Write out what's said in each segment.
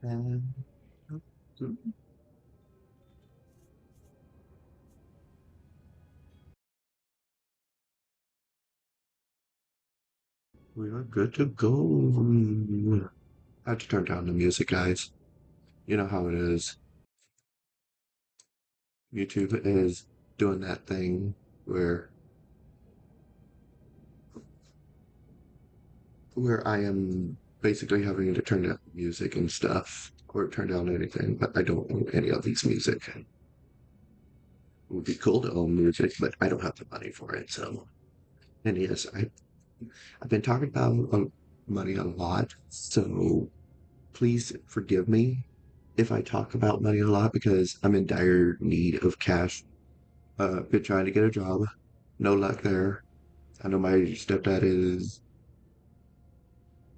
And we are good to go. I have to turn down the music, guys. You know how it is. YouTube is doing that thing where I am basically having to turn down music and stuff, or turn down anything, but I don't own any of these music. It would be cool to own music, but I don't have the money for it. So, and yes, I've been talking about money a lot, so please forgive me if I talk about money a lot because I'm in dire need of cash. Been trying to get a job, no luck there. I know my stepdad is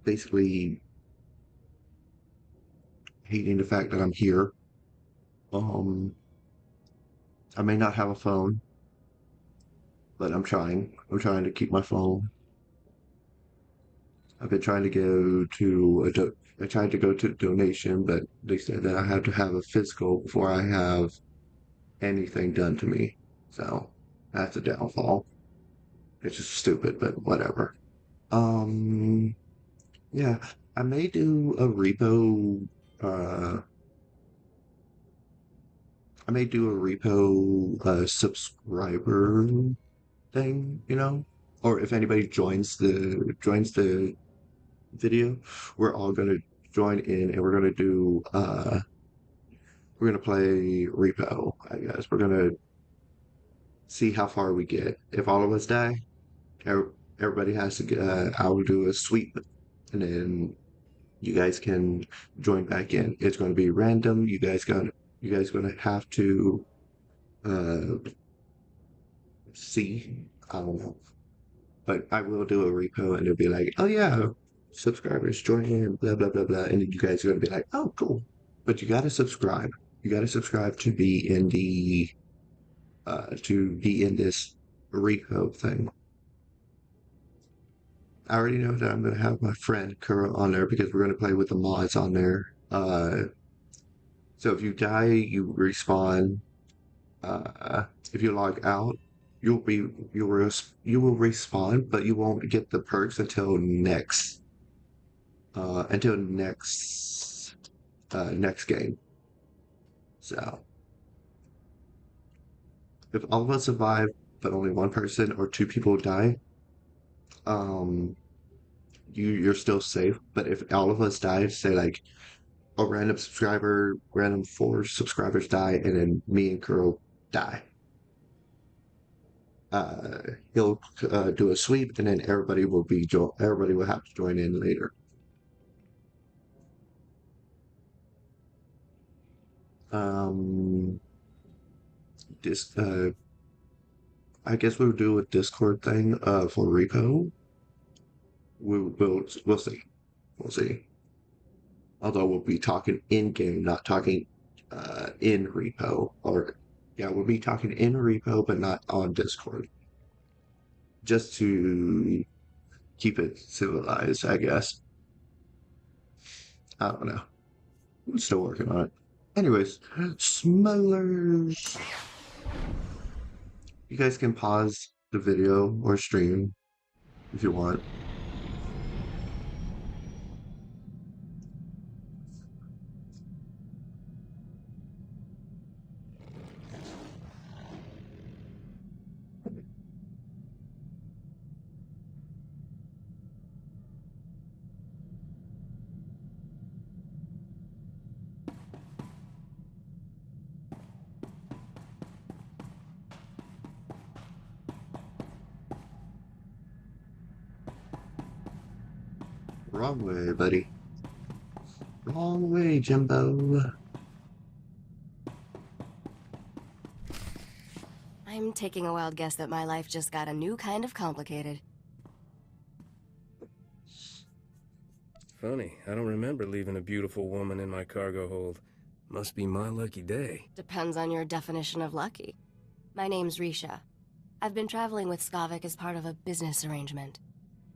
basically hating the fact that I'm here. Um, I may not have a phone, but I'm trying. I'm trying to keep my phone. I've been trying to go to I tried to go to a donation, but they said that I have to have a physical before I have anything done to me. So that's a downfall. It's just stupid, but whatever. Um, yeah, I may do a repo. I may do a repo subscriber thing, or if anybody joins the video, we're all gonna join in and we're gonna play repo. I guess we're gonna see how far we get. If all of us die, everybody has to. I will do a sweep, and then you guys can join back in. It's going to be random. You guys gonna have to uh see. I don't know, but I will do a repo, and it'll be like, oh yeah, subscribers join in, blah blah blah blah, and then you guys are gonna be like, oh cool. But you gotta subscribe. You gotta subscribe to be in this repo thing. I already know that I'm gonna have my friend Kura on there because we're gonna play with the mods on there. So if you die, you respawn. If you log out, you'll be you will respawn, but you won't get the perks until next game. So if all of us survive, but only one person or two people die, um, you're still safe. But if all of us die, say like a random four subscribers die, and then me and Kuro die. Uh, he'll do a sweep, and then everybody will have to join in later. Um, this I guess we'll do a Discord thing for repo. We'll see. We'll see. Although we'll be talking in game, not talking in repo. Or yeah, we'll be talking in repo, but not on Discord, just to keep it civilized, I guess. I don't know. I'm still working on it. Anyways, smugglers. You guys can pause the video or stream if you want. Wrong way, buddy. Wrong way, Jimbo. I'm taking a wild guess that my life just got a new kind of complicated. Funny, I don't remember leaving a beautiful woman in my cargo hold. Must be my lucky day. Depends on your definition of lucky. My name's Risha. I've been traveling with Skavik as part of a business arrangement.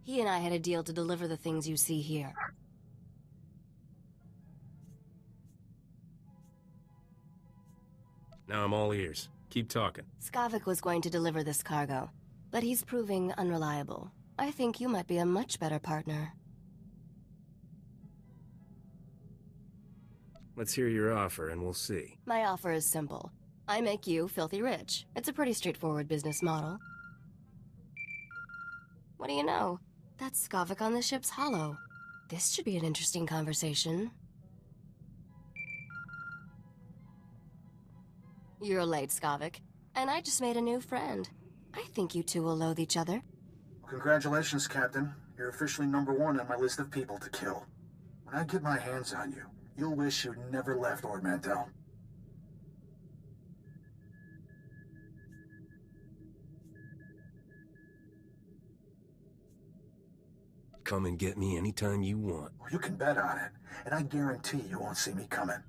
He and I had a deal to deliver the things you see here. Now I'm all ears. Keep talking. Skavik was going to deliver this cargo, but he's proving unreliable. I think you might be a much better partner. Let's hear your offer and we'll see. My offer is simple. I make you filthy rich. It's a pretty straightforward business model. What do you know? That's Skavik on the ship's hollow. This should be an interesting conversation. You're late, Skavik. And I just made a new friend. I think you two will loathe each other. Congratulations, Captain. You're officially #1 on my list of people to kill. When I get my hands on you, you'll wish you'd never left Ord Mantell. Come and get me anytime you want. Well, you can bet on it, and I guarantee you won't see me coming.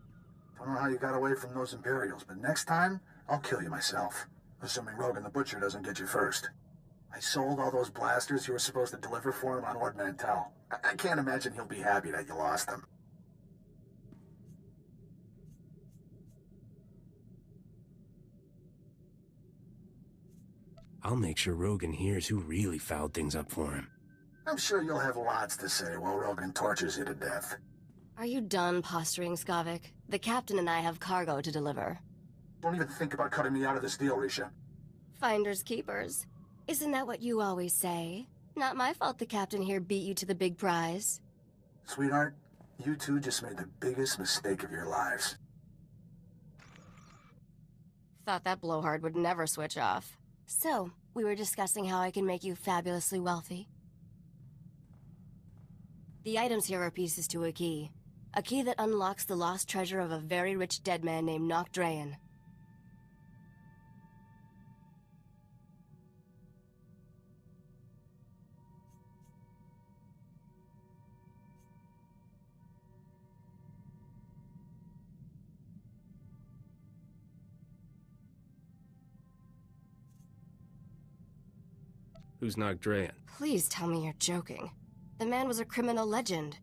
Don't know how you got away from those Imperials, but next time, I'll kill you myself. Assuming Rogan the Butcher doesn't get you first. I sold all those blasters you were supposed to deliver for him on Ord Mantell. I can't imagine he'll be happy that you lost them. I'll make sure Rogan hears who really fouled things up for him. I'm sure you'll have lots to say while Rogan tortures you to death. Are you done posturing, Skavik? The captain and I have cargo to deliver. Don't even think about cutting me out of this deal, Risha. Finders keepers. Isn't that what you always say? Not my fault the captain here beat you to the big prize. Sweetheart, you two just made the biggest mistake of your lives. Thought that blowhard would never switch off. So, we were discussing how I can make you fabulously wealthy. The items here are pieces to a key. A key that unlocks the lost treasure of a very rich dead man named Nock Drayen. Who's Nock Drayen? Please tell me you're joking. The man was a criminal legend.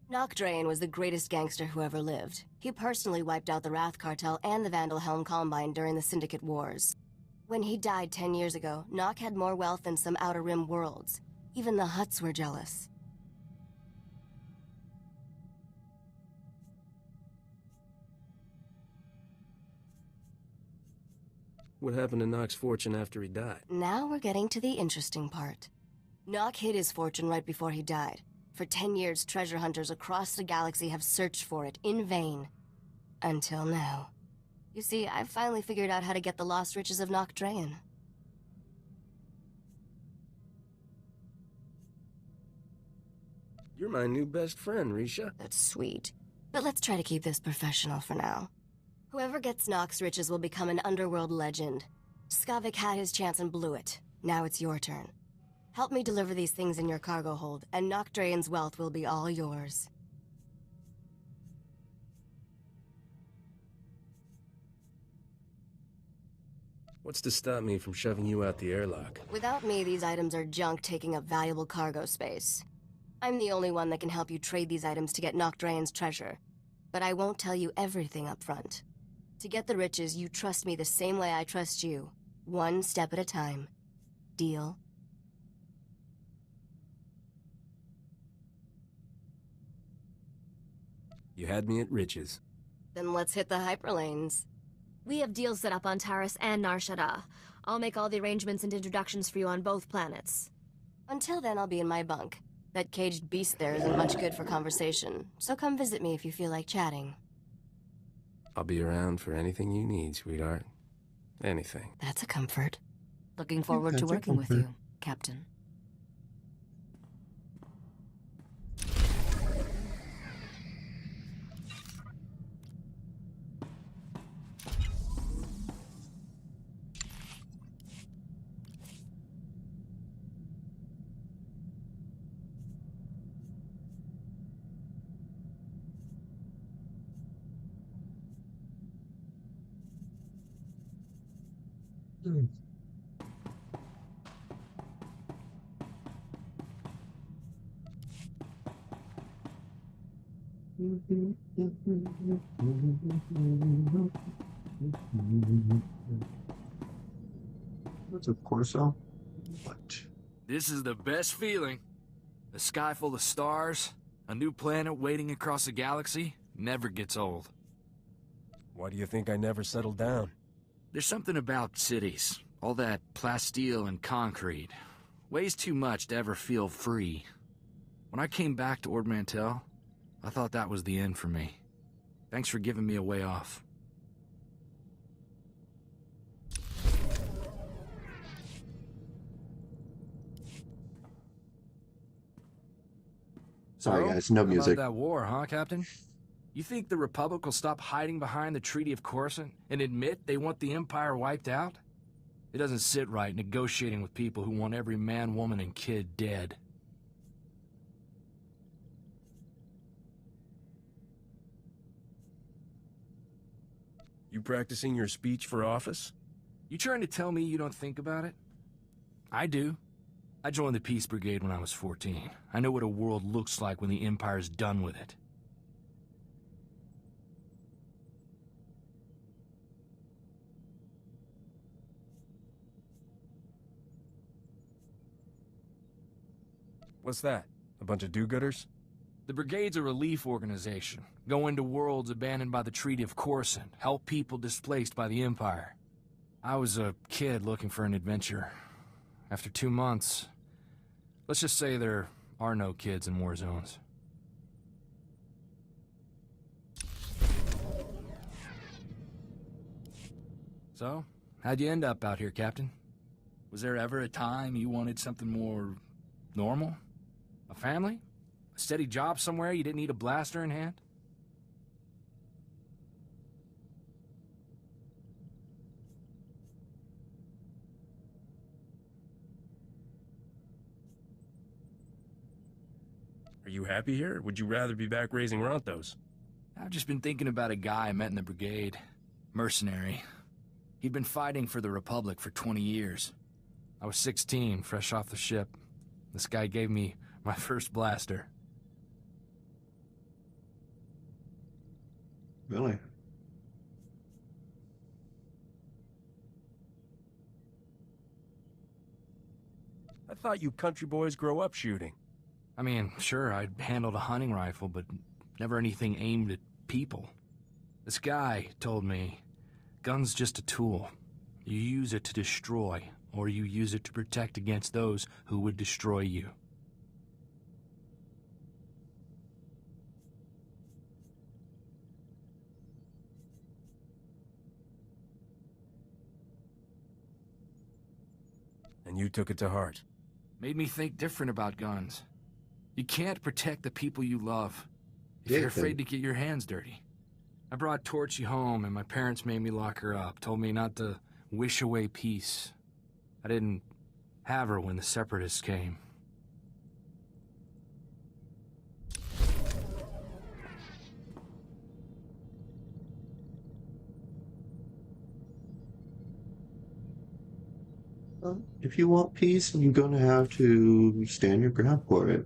Nock Drayen was the greatest gangster who ever lived. He personally wiped out the Wrath Cartel and the Vandalhelm Combine during the Syndicate Wars. When he died 10 years ago, Nock had more wealth than some Outer Rim worlds. Even the Hutts were jealous. What happened to Nock's fortune after he died? Now we're getting to the interesting part. Nock hid his fortune right before he died. For 10 years, treasure hunters across the galaxy have searched for it in vain. Until now. You see, I've finally figured out how to get the lost riches of Nock Drayen. You're my new best friend, Risha. That's sweet. But let's try to keep this professional for now. Whoever gets Nock's riches will become an underworld legend. Skavik had his chance and blew it. Now it's your turn. Help me deliver these things in your cargo hold, and Nock Drayen's wealth will be all yours. What's to stop me from shoving you out the airlock? Without me, these items are junk taking up valuable cargo space. I'm the only one that can help you trade these items to get Nock Drayen's treasure. But I won't tell you everything up front. To get the riches, you trust me the same way I trust you. One step at a time. Deal? You had me at riches. Then let's hit the hyperlanes. We have deals set up on Taris and Nar Shaddaa. I'll make all the arrangements and introductions for you on both planets. Until then, I'll be in my bunk. That caged beast there isn't much good for conversation, so come visit me if you feel like chatting. I'll be around for anything you need, sweetheart. Anything. That's a comfort. Looking forward to That's a working with comfort. you, Captain. What's a Corso? What? This is the best feeling. A sky full of stars, a new planet waiting across the galaxy, never gets old. Why do you think I never settled down? There's something about cities. All that plasteel and concrete. Weighs too much to ever feel free. When I came back to Ord Mantell, I thought that was the end for me. Thanks for giving me a way off. Sorry, So, guys, no how about music. that war, huh, Captain? You think the Republic will stop hiding behind the Treaty of Coruscant and admit they want the Empire wiped out? It doesn't sit right negotiating with people who want every man, woman, and kid dead. You practicing your speech for office? You trying to tell me you don't think about it? I do. I joined the Peace Brigade when I was 14. I know what a world looks like when the Empire's done with it. What's that? A bunch of do-gooders? The Brigade's a relief organization. Go into worlds abandoned by the Treaty of Coruscant. Help people displaced by the Empire. I was a kid looking for an adventure. After 2 months, let's just say there are no kids in war zones. So, how'd you end up out here, Captain? Was there ever a time you wanted something more normal? A family? A steady job somewhere you didn't need a blaster in hand? Are you happy here, or would you rather be back raising Rontos? I've just been thinking about a guy I met in the brigade. Mercenary. He'd been fighting for the Republic for 20 years. I was 16, fresh off the ship. This guy gave me my first blaster. Really? I thought you country boys grow up shooting. I mean, sure, I'd handled a hunting rifle, but never anything aimed at people. This guy told me, gun's just a tool. You use it to destroy, or you use it to protect against those who would destroy you. And you took it to heart. Made me think different about guns. You can't protect the people you love if Yeah, you're afraid to get your hands dirty. I brought Torchy home, and my parents made me lock her up, told me not to wish away peace. I didn't have her when the Separatists came. Well, if you want peace, you're going to have to stand your ground for it.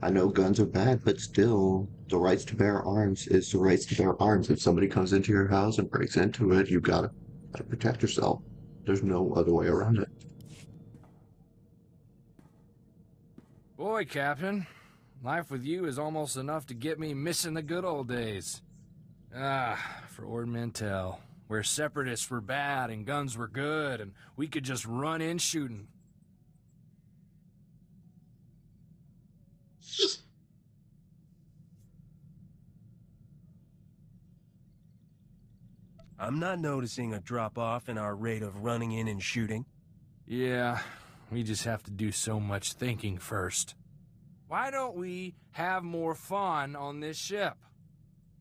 I know guns are bad, but still, the rights to bear arms is the rights to bear arms. If somebody comes into your house and breaks into it, you've got to protect yourself. There's no other way around it. Boy, Captain, life with you is almost enough to get me missing the good old days. For Ord Mantell, where Separatists were bad and guns were good, and we could just run in shooting. I'm not noticing a drop-off in our rate of running in and shooting. Yeah, we just have to do so much thinking first. Why don't we have more fun on this ship?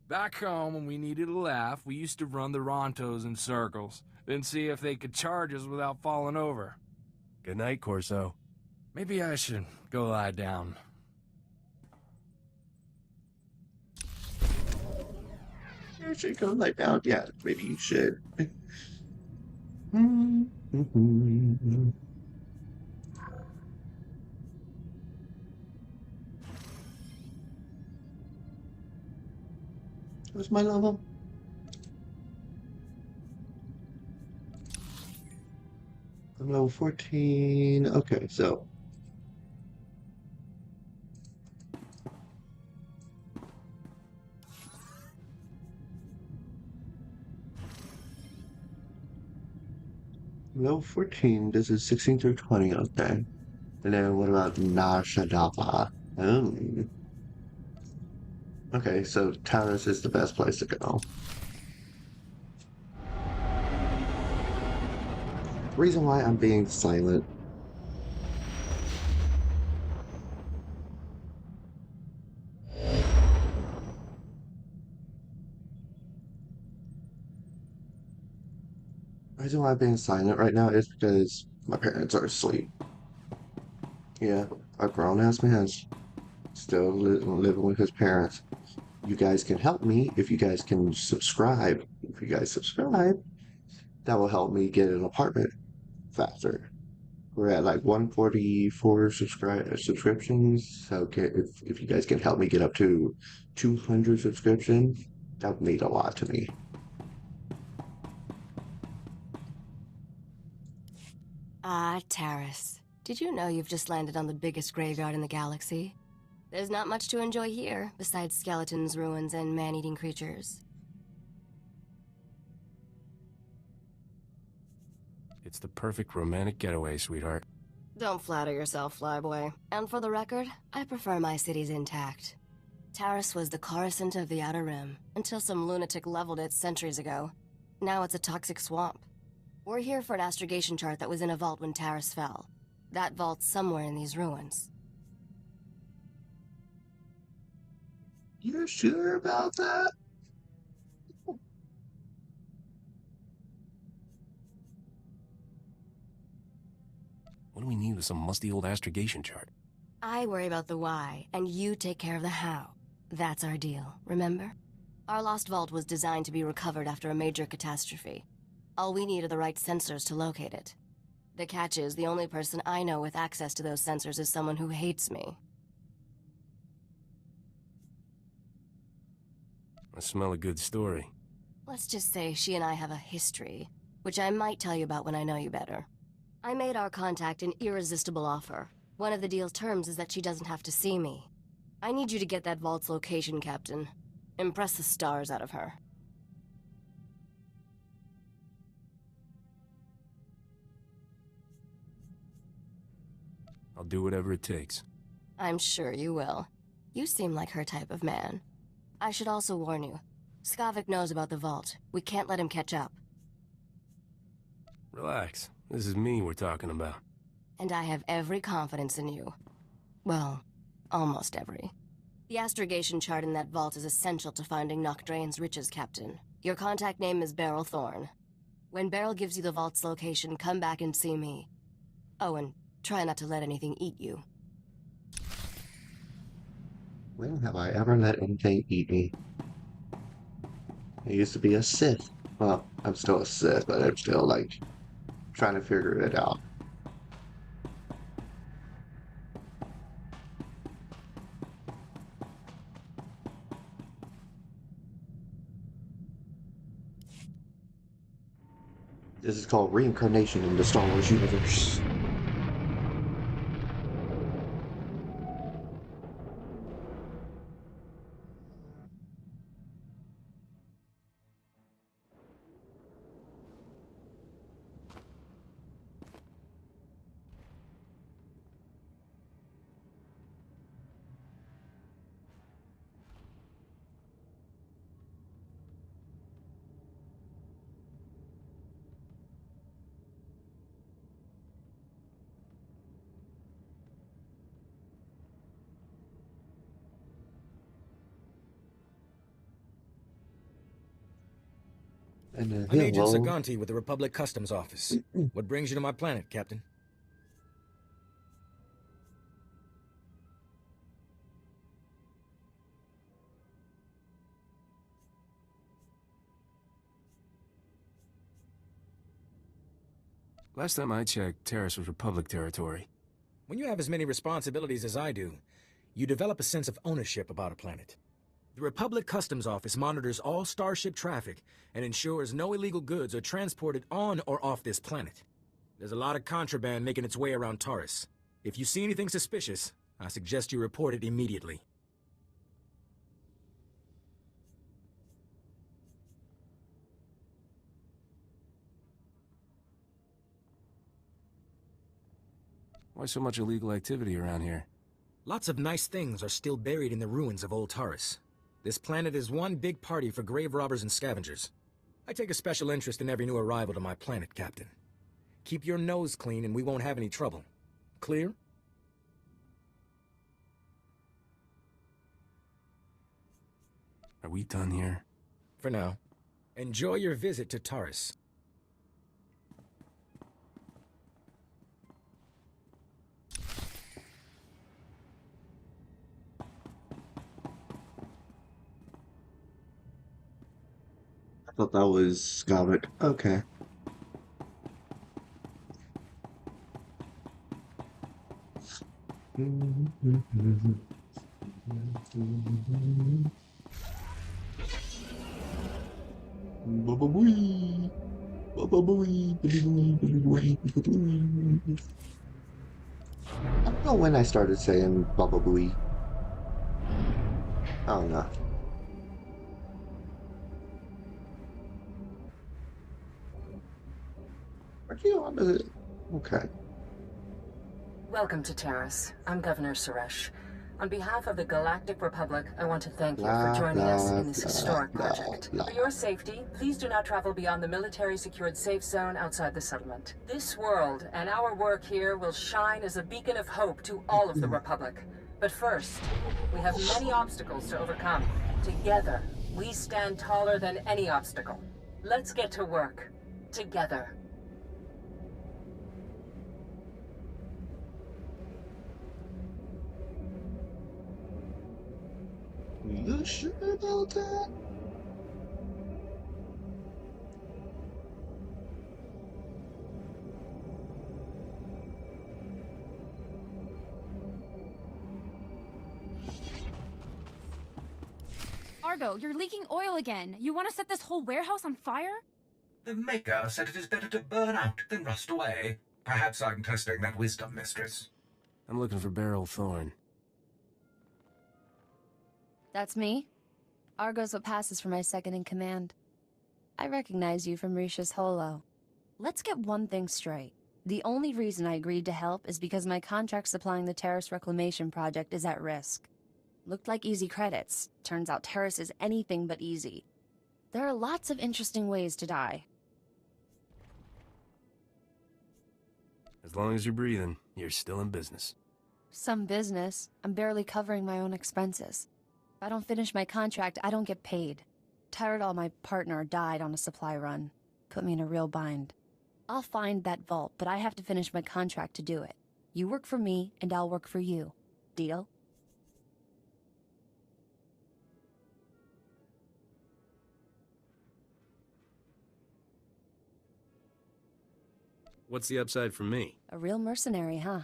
Back home, when we needed a laugh, we used to run the Rontos in circles, then see if they could charge us without falling over. Good night, Corso. Maybe I should go lie down. You should go lie down. Yeah, maybe you should. What's my level? Level 14. Okay, so level 14. This is 16 through 20. Okay. And then what about Nashadapa? Oh. Okay, so Taurus is the best place to go. Reason why I'm being silent. Reason why I'm being silent right now is because my parents are asleep. Yeah, a grown ass man still living with his parents. You guys can help me if you guys can subscribe. If you guys subscribe, that will help me get an apartment faster. We're at like 144 subscriptions. So if you guys can help me get up to 200 subscriptions, that would mean a lot to me. Ah, Taris. Did you know you've just landed on the biggest graveyard in the galaxy? There's not much to enjoy here, besides skeletons, ruins, and man-eating creatures. It's the perfect romantic getaway, sweetheart. Don't flatter yourself, flyboy. And for the record, I prefer my cities intact. Taris was the Coruscant of the Outer Rim, until some lunatic leveled it centuries ago. Now it's a toxic swamp. We're here for an astrogation chart that was in a vault when Taris fell. That vault's somewhere in these ruins. You're sure about that? What do we need with some musty old astrogation chart? I worry about the why, and you take care of the how. That's our deal, remember? Our lost vault was designed to be recovered after a major catastrophe. All we need are the right sensors to locate it. The catch is, the only person I know with access to those sensors is someone who hates me. I smell a good story. Let's just say she and I have a history, which I might tell you about when I know you better. I made our contact an irresistible offer. One of the deal's terms is that she doesn't have to see me. I need you to get that vault's location, Captain. Impress the stars out of her. I'll do whatever it takes. I'm sure you will. You seem like her type of man. I should also warn you. Skavik knows about the vault. We can't let him catch up. Relax. This is me we're talking about. And I have every confidence in you. Well, almost every. The astrogation chart in that vault is essential to finding Nocdrane's riches, Captain. Your contact name is Beryl Thorne. When Beryl gives you the vault's location, come back and see me. Oh, and try not to let anything eat you. When have I ever let anything eat me? I used to be a Sith. Well, I'm still a Sith, but I'm still like trying to figure it out. This is called reincarnation in the Star Wars universe. And I'm Agent hello. Saganti with the Republic Customs Office. What brings you to my planet, Captain? Last time I checked, Taris was Republic territory. When you have as many responsibilities as I do, you develop a sense of ownership about a planet. The Republic Customs Office monitors all starship traffic and ensures no illegal goods are transported on or off this planet. There's a lot of contraband making its way around Taurus. If you see anything suspicious, I suggest you report it immediately. Why so much illegal activity around here? Lots of nice things are still buried in the ruins of old Taurus. This planet is one big party for grave robbers and scavengers. I take a special interest in every new arrival to my planet, Captain. Keep your nose clean and we won't have any trouble. Clear? Are we done here? For now. Enjoy your visit to Taurus. I thought that was Scavit. Okay. Baba booey. Baba booey. I don't know when I started saying Baba booey. I don't know. Are you on the... Okay. Welcome to Terrace. I'm Governor Suresh. On behalf of the Galactic Republic, I want to thank you Blah, for joining us blah, in this blah, historic blah, project. blah. For your safety, please do not travel beyond the military-secured safe zone outside the settlement. This world and our work here will shine as a beacon of hope to all of the Republic. But first, we have many obstacles to overcome. Together, we stand taller than any obstacle. Let's get to work. Together. You sure about that? Argo, you're leaking oil again. You want to set this whole warehouse on fire? The Maker said it is better to burn out than rust away. Perhaps I'm testing that wisdom, mistress. I'm looking for Beryl Thorne. That's me. Argo's what passes for my second in command. I recognize you from Risha's holo. Let's get one thing straight. The only reason I agreed to help is because my contract supplying the Terrace Reclamation Project is at risk. Looked like easy credits. Turns out Terrace is anything but easy. There are lots of interesting ways to die. As long as you're breathing, you're still in business. Some business. I'm barely covering my own expenses. If I don't finish my contract, I don't get paid. Tyrell, my partner, died on a supply run. Put me in a real bind. I'll find that vault, but I have to finish my contract to do it. You work for me, and I'll work for you. Deal? What's the upside for me? A real mercenary, huh?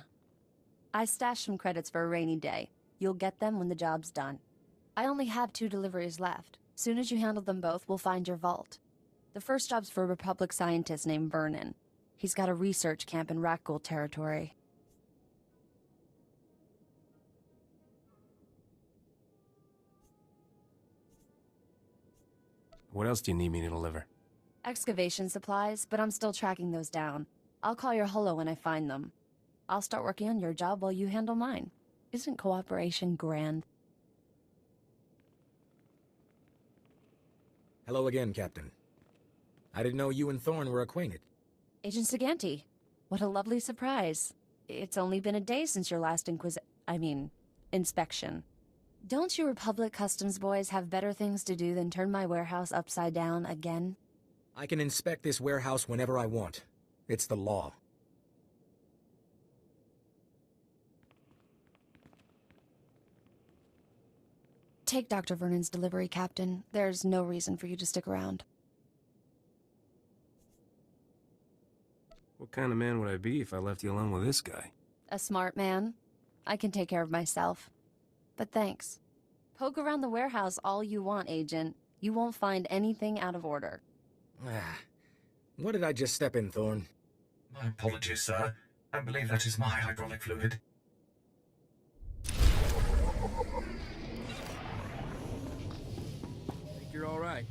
I stashed some credits for a rainy day. You'll get them when the job's done. I only have 2 deliveries left. Soon as you handle them both, we'll find your vault. The first job's for a Republic scientist named Vernon. He's got a research camp in Rakghoul territory. What else do you need me to deliver? Excavation supplies, but I'm still tracking those down. I'll call your holo when I find them. I'll start working on your job while you handle mine. Isn't cooperation grand? Hello again, Captain. I didn't know you and Thorne were acquainted. Agent Saganti. What a lovely surprise. It's only been a day since your last inspection. Don't you Republic Customs boys have better things to do than turn my warehouse upside down again? I can inspect this warehouse whenever I want. It's the law. Take Dr. Vernon's delivery, Captain. There's no reason for you to stick around. What kind of man would I be if I left you alone with this guy? A smart man. I can take care of myself. But thanks. Poke around the warehouse all you want, Agent. You won't find anything out of order. What did I just step in, Thorne? My apologies, sir. I believe that is my hydraulic fluid. I think you're all right.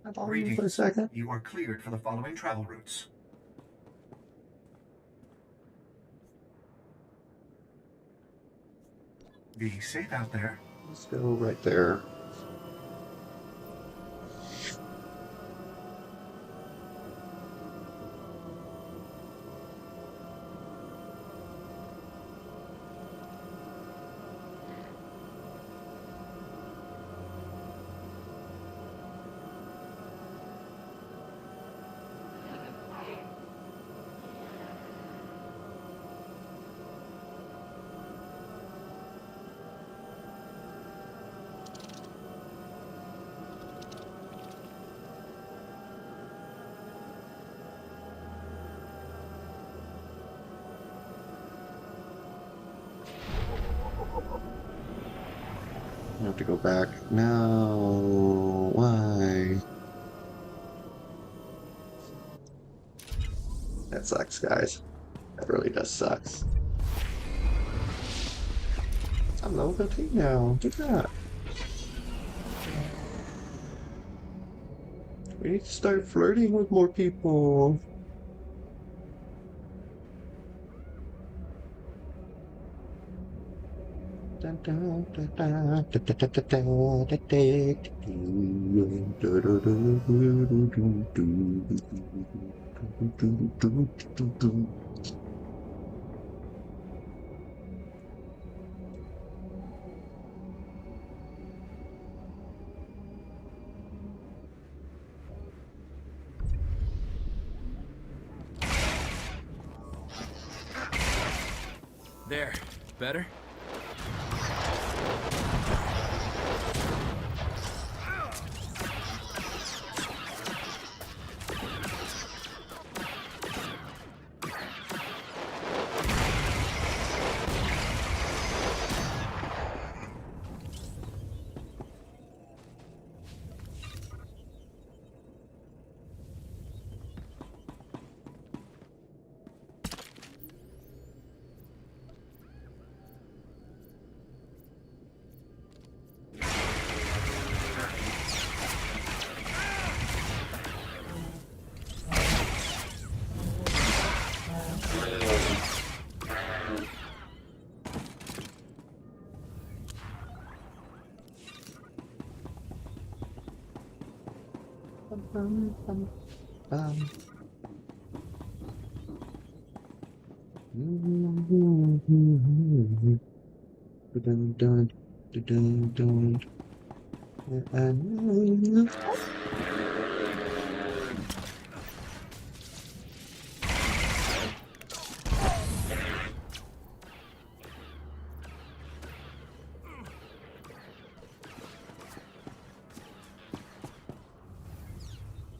I thought for a Greetings. second. You are cleared for the following travel routes. Be safe out there. Let's go right there. I have to go back. No, why? That sucks, guys. That really does suck. I'm level 15 now. Look at that. We need to start flirting with more people. There. Better?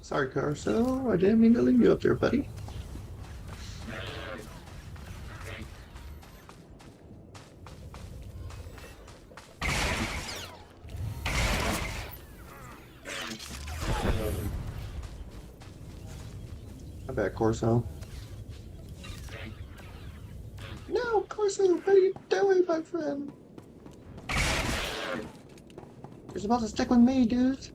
Sorry, Carso. I didn't mean to leave you up there, buddy. My bad, Corso. No, Corso, what are you doing, my friend? You're supposed to stick with me, dude.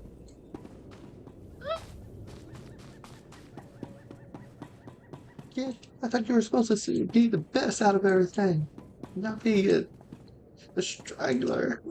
Kid, I thought you were supposed to be the best out of everything. Not be The Strangler.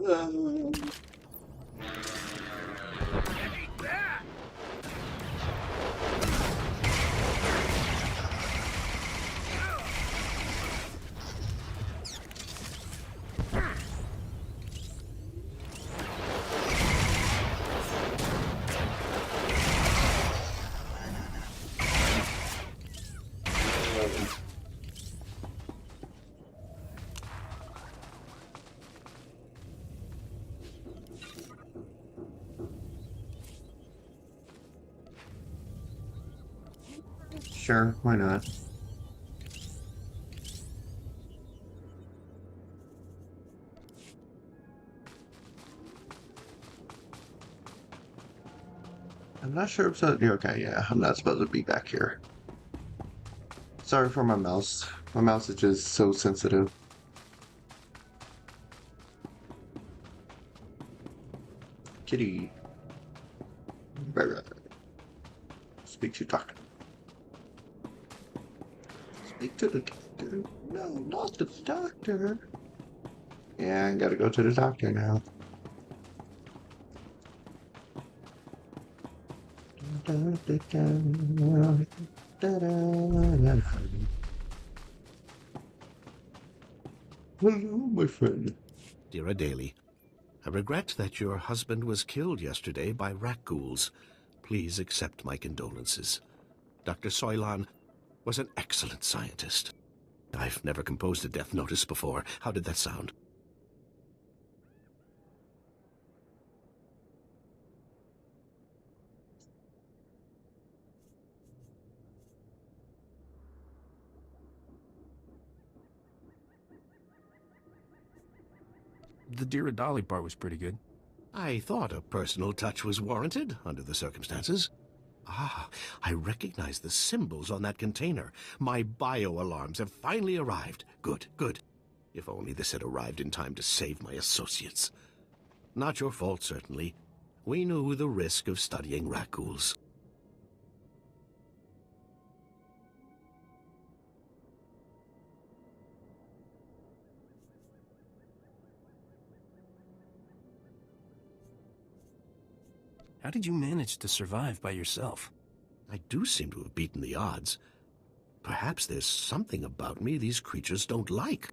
Sure, why not? I'm not sure if so. Okay, yeah, I'm not supposed to be back here. Sorry for my mouse. My mouse is just so sensitive. Kitty. Speak to doctor. Speak to the doctor. No, not the doctor. Yeah, I gotta go to the doctor now. Hello, my friend. Dear Daly, I regret that your husband was killed yesterday by rat ghouls. Please accept my condolences. Dr. Soilan was an excellent scientist. I've never composed a death notice before. How did that sound? The Dear Dolly part was pretty good. I thought a personal touch was warranted under the circumstances. Ah, I recognize the symbols on that container. My bio-alarms have finally arrived. Good, good. If only this had arrived in time to save my associates. Not your fault, certainly. We knew the risk of studying rat ghouls. How did you manage to survive by yourself? I do seem to have beaten the odds. Perhaps there's something about me these creatures don't like.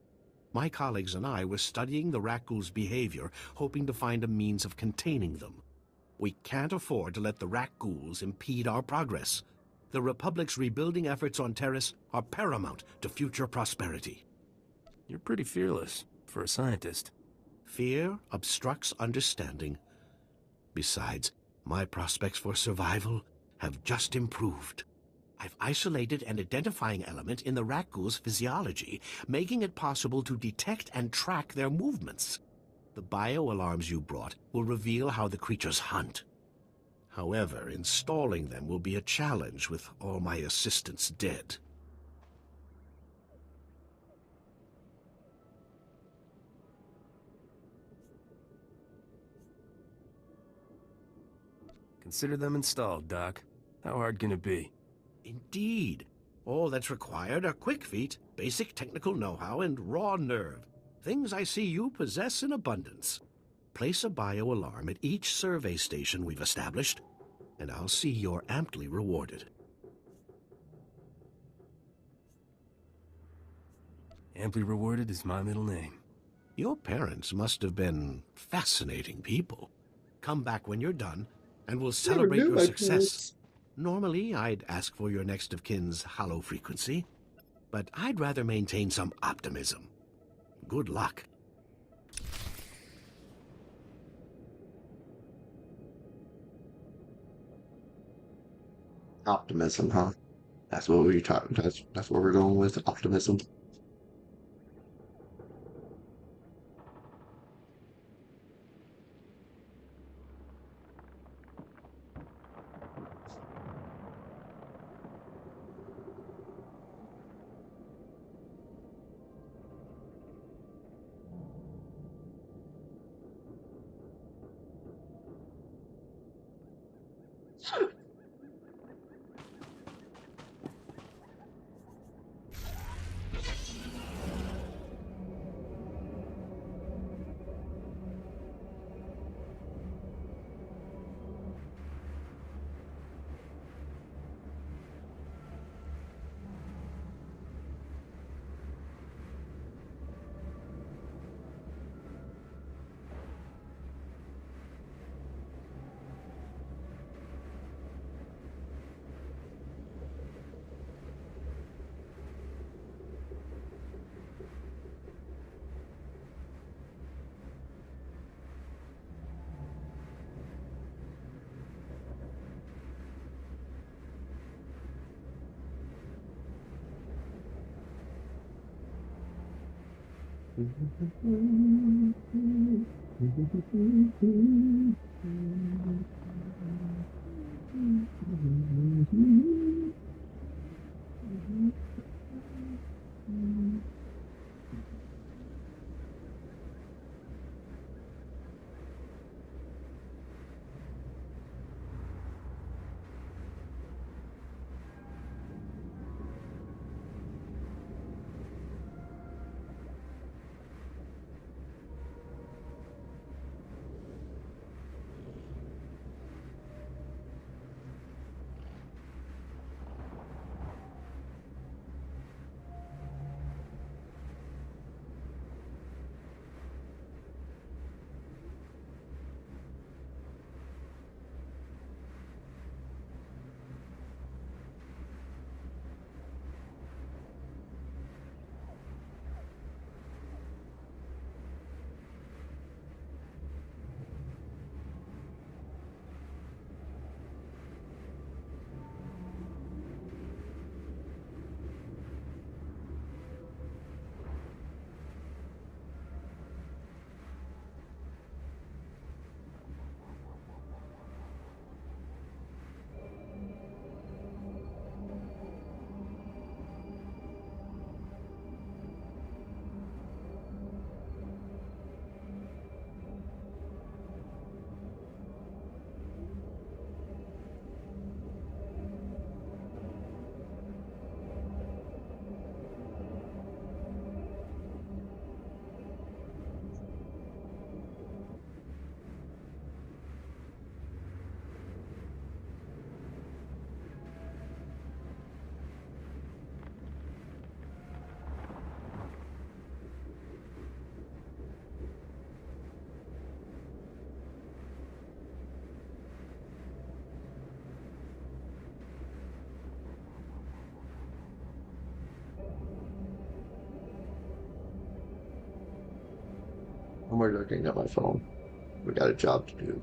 My colleagues and I were studying the rat ghouls' behavior, hoping to find a means of containing them. We can't afford to let the rat ghouls impede our progress. The Republic's rebuilding efforts on Terrace are paramount to future prosperity. You're pretty fearless for a scientist. Fear obstructs understanding. Besides, my prospects for survival have just improved. I've isolated an identifying element in the rat ghoul's physiology, making it possible to detect and track their movements. The bio-alarms you brought will reveal how the creatures hunt. However, installing them will be a challenge with all my assistants dead. Consider them installed, Doc. How hard can it be? Indeed. All that's required are quick feet, basic technical know-how, and raw nerve. Things I see you possess in abundance. Place a bio-alarm at each survey station we've established, and I'll see you're amply rewarded. Amply rewarded is my middle name. Your parents must have been fascinating people. Come back when you're done, and we'll celebrate your success. Normally, I'd ask for your next of kin's hollow frequency, but I'd rather maintain some optimism. Good luck. Optimism, huh? That's what we're talking. That's where we're going with optimism. I'm looking at my phone. We got a job to do.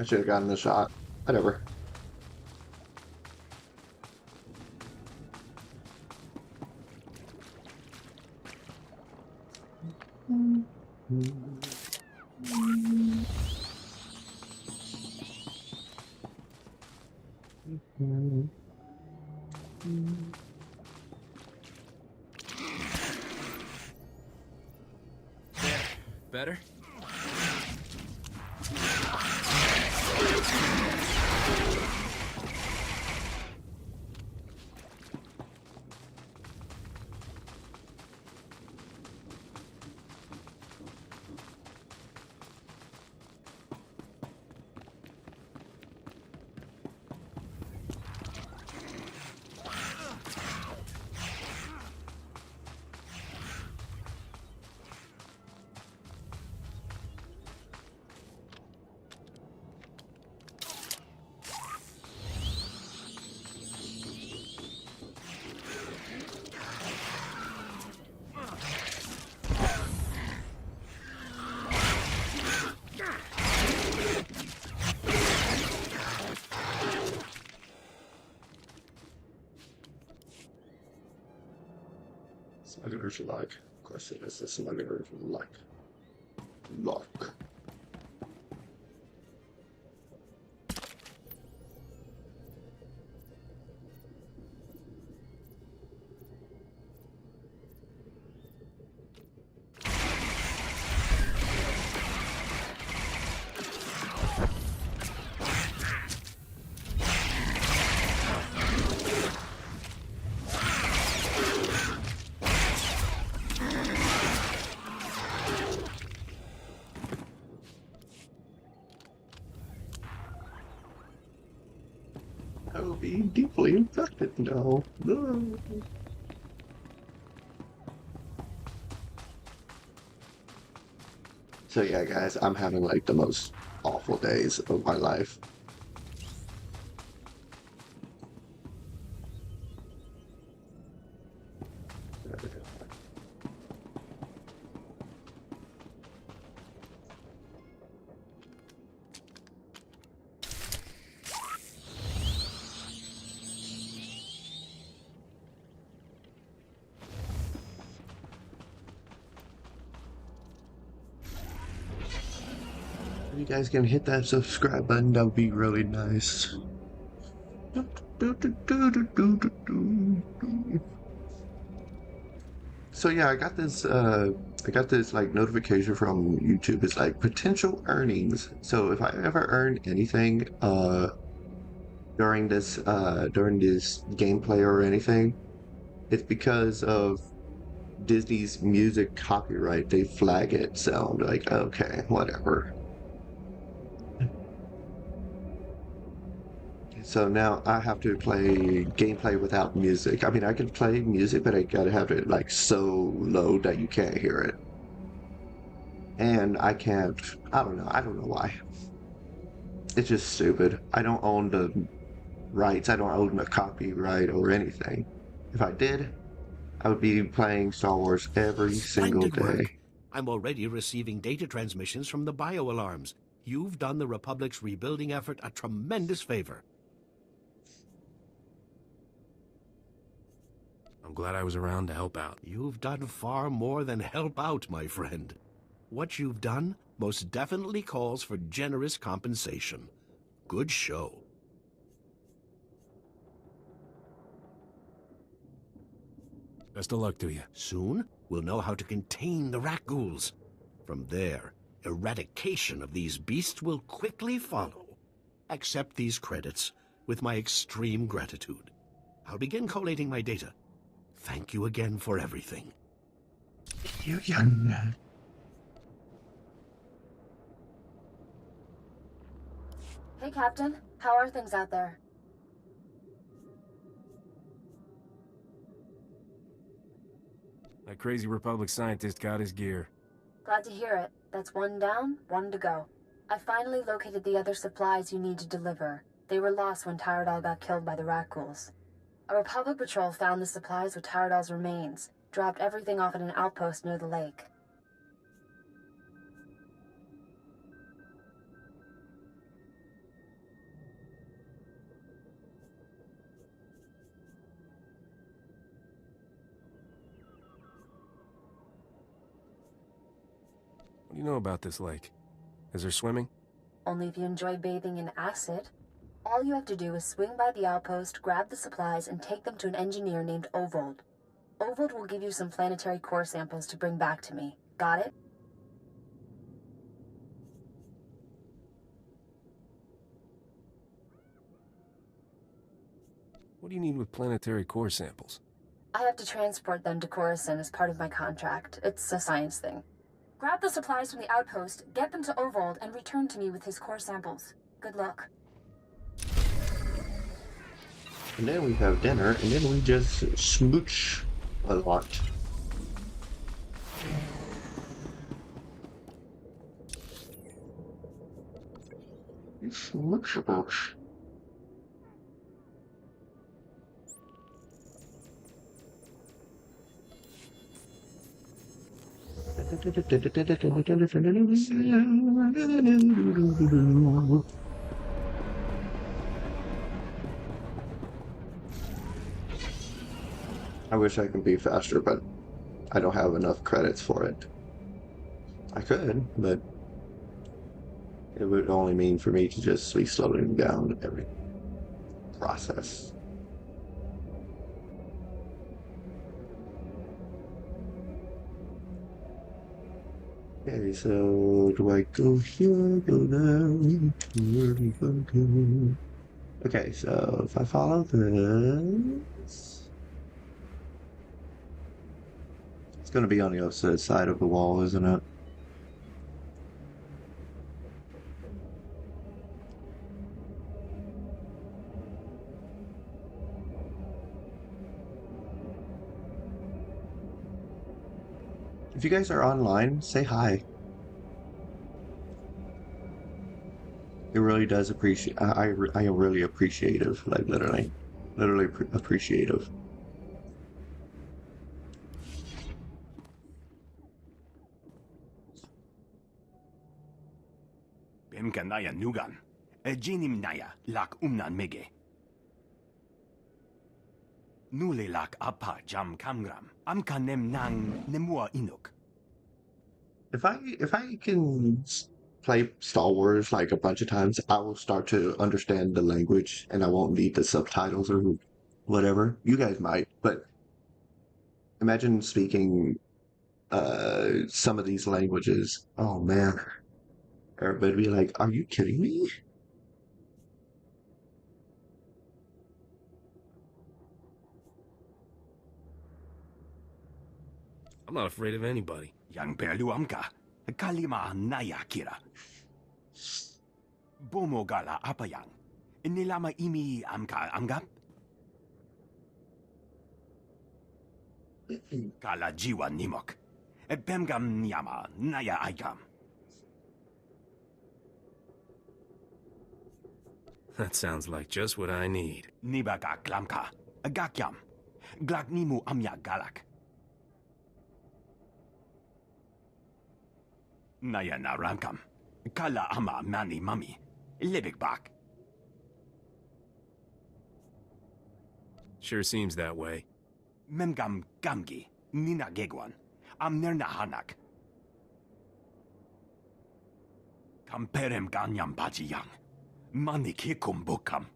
I should have gotten the shot. Whatever. Better? Smuggler's luck. Of course it is the smuggler's luck. Luck. I will be deeply infected now. No. So yeah, guys, I'm having like the most awful days of my life. If you guys can hit that subscribe button, that would be really nice. So yeah, I got this like notification from YouTube. It's like potential earnings. So if I ever earn anything during this gameplay or anything, it's because of Disney's music copyright. They flag it, so I'm like, okay, whatever. So now I have to play gameplay without music. I mean, I can play music, but I gotta have it like so low that you can't hear it. And I can't, I don't know why. It's just stupid. I don't own the rights. I don't own the copyright or anything. If I did, I would be playing Star Wars every single day. Work. I'm already receiving data transmissions from the bio-alarms. You've done the Republic's rebuilding effort a tremendous favor. I'm glad I was around to help out. You've done far more than help out, my friend. What you've done most definitely calls for generous compensation. Good show. Best of luck to you. Soon, we'll know how to contain the rat ghouls. From there, eradication of these beasts will quickly follow. Accept these credits with my extreme gratitude. I'll begin collating my data. Thank you again for everything. You young man. Hey, Captain. How are things out there? That crazy Republic scientist got his gear. Glad to hear it. That's one down, one to go. I finally located the other supplies you need to deliver. They were lost when Tyradol got killed by the rat ghouls. A Republic patrol found the supplies with Tyradol's remains, dropped everything off at an outpost near the lake. What do you know about this lake? Is there swimming? Only if you enjoy bathing in acid. All you have to do is swing by the outpost, grab the supplies, and take them to an engineer named Ovold. Ovold will give you some planetary core samples to bring back to me. Got it? What do you need with planetary core samples? I have to transport them to Coruscant as part of my contract. It's a science thing. Grab the supplies from the outpost, get them to Ovold, and return to me with his core samples. Good luck. And then we have dinner, and then we just smooch a lot. Smooch a lot. I wish I could be faster, but I don't have enough credits for it. I could, but it would only mean for me to just be slowing down every process. Okay, so do I go here, go there? Where do I go? Okay, so if I follow this, it's going to be on the opposite side of the wall, isn't it? If you guys are online, say hi. It really does appreciate. I am really appreciative. Like literally appreciative. Bimkanaya nugan. Ejinim naya lak umnan mege. Nule lak apa jam kamgram. Amkanem nang nemua inuk. If I can play Star Wars like a bunch of times, I will start to understand the language and I won't need the subtitles or whatever. You guys might, but imagine speaking some of these languages. Oh man. Everybody be like, are you kidding me? I'm not afraid of anybody. Yang perluamka. Kalima naya kira. Bomo gala apa yang? Nilama imi amka anggap? Kala jiwa nimok. Bemgam nyama naya aikam. That sounds like just what I need. Nibaga glamka. Gakyam. Glagnimu amya galak. Naya na ramkam. Kala ama mani mami. Libik bak. Sure seems that way. Memgam gamgi. Nina gegwan. Amnerna hanak. Kamperem ganyam bajiyang. Manik hikum bukam.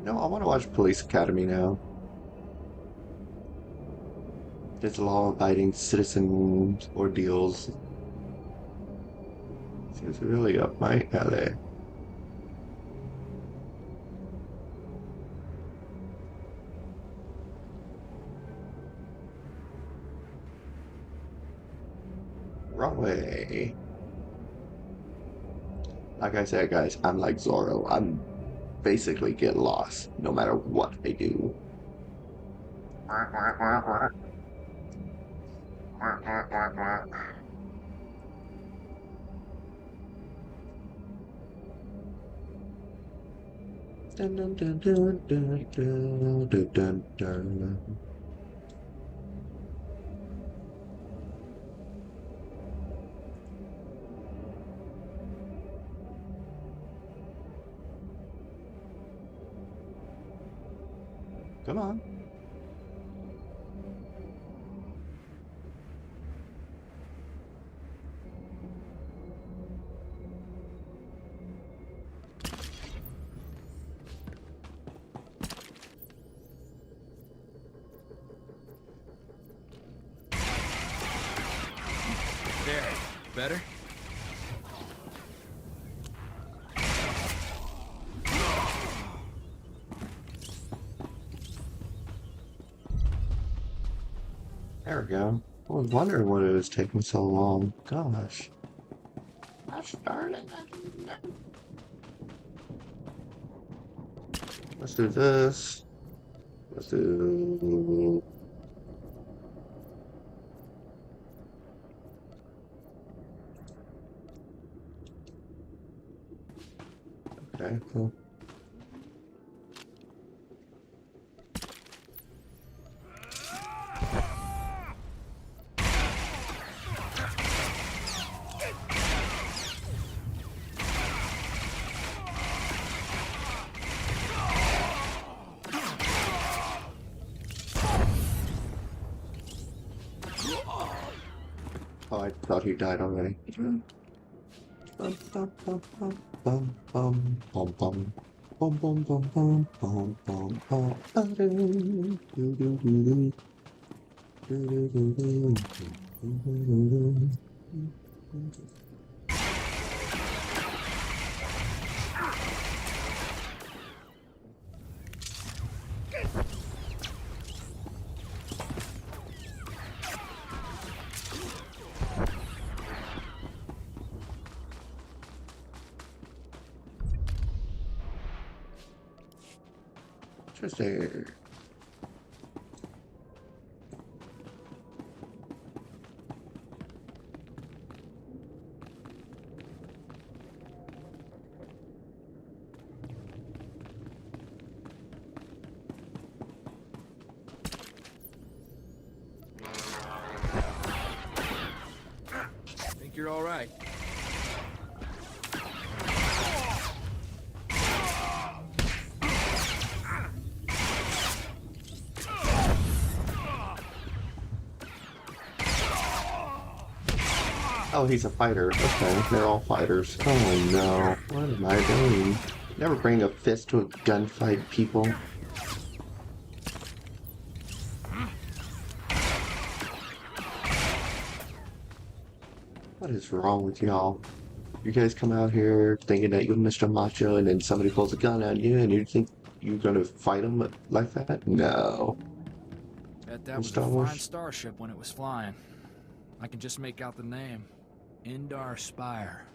No, I want to watch Police Academy now. It's law-abiding citizen ordeals. Seems really up my alley. Wrong way. Like I said, guys, I'm like Zorro. I'm basically get lost no matter what I do. Dun, dun, dun, dun, dun, dun, dun, dun, dun. Come on. There. Better? There we go. I was wondering what it was taking so long. Gosh. Gosh darn it. Let's do this. Let's do... Okay, cool. Oh, I thought he died already. Bum, bum, bum, bum, bum, bum, bum, bum. Bum bum bum bum bum bum bum ba-dum, doo doo doo doo. Doo doo doo doo. Doo doo doo doo. Interesting. Think you're all right? Oh, he's a fighter. Okay, they're all fighters. Oh no, what am I doing? Never bring a fist to a gunfight, people. What is wrong with y'all? You guys come out here thinking that you're Mr. Macho and then somebody pulls a gun at you and you think you're gonna fight them like that? No. Bet that was a fine starship when it was flying. I can just make out the name. Indar Spire.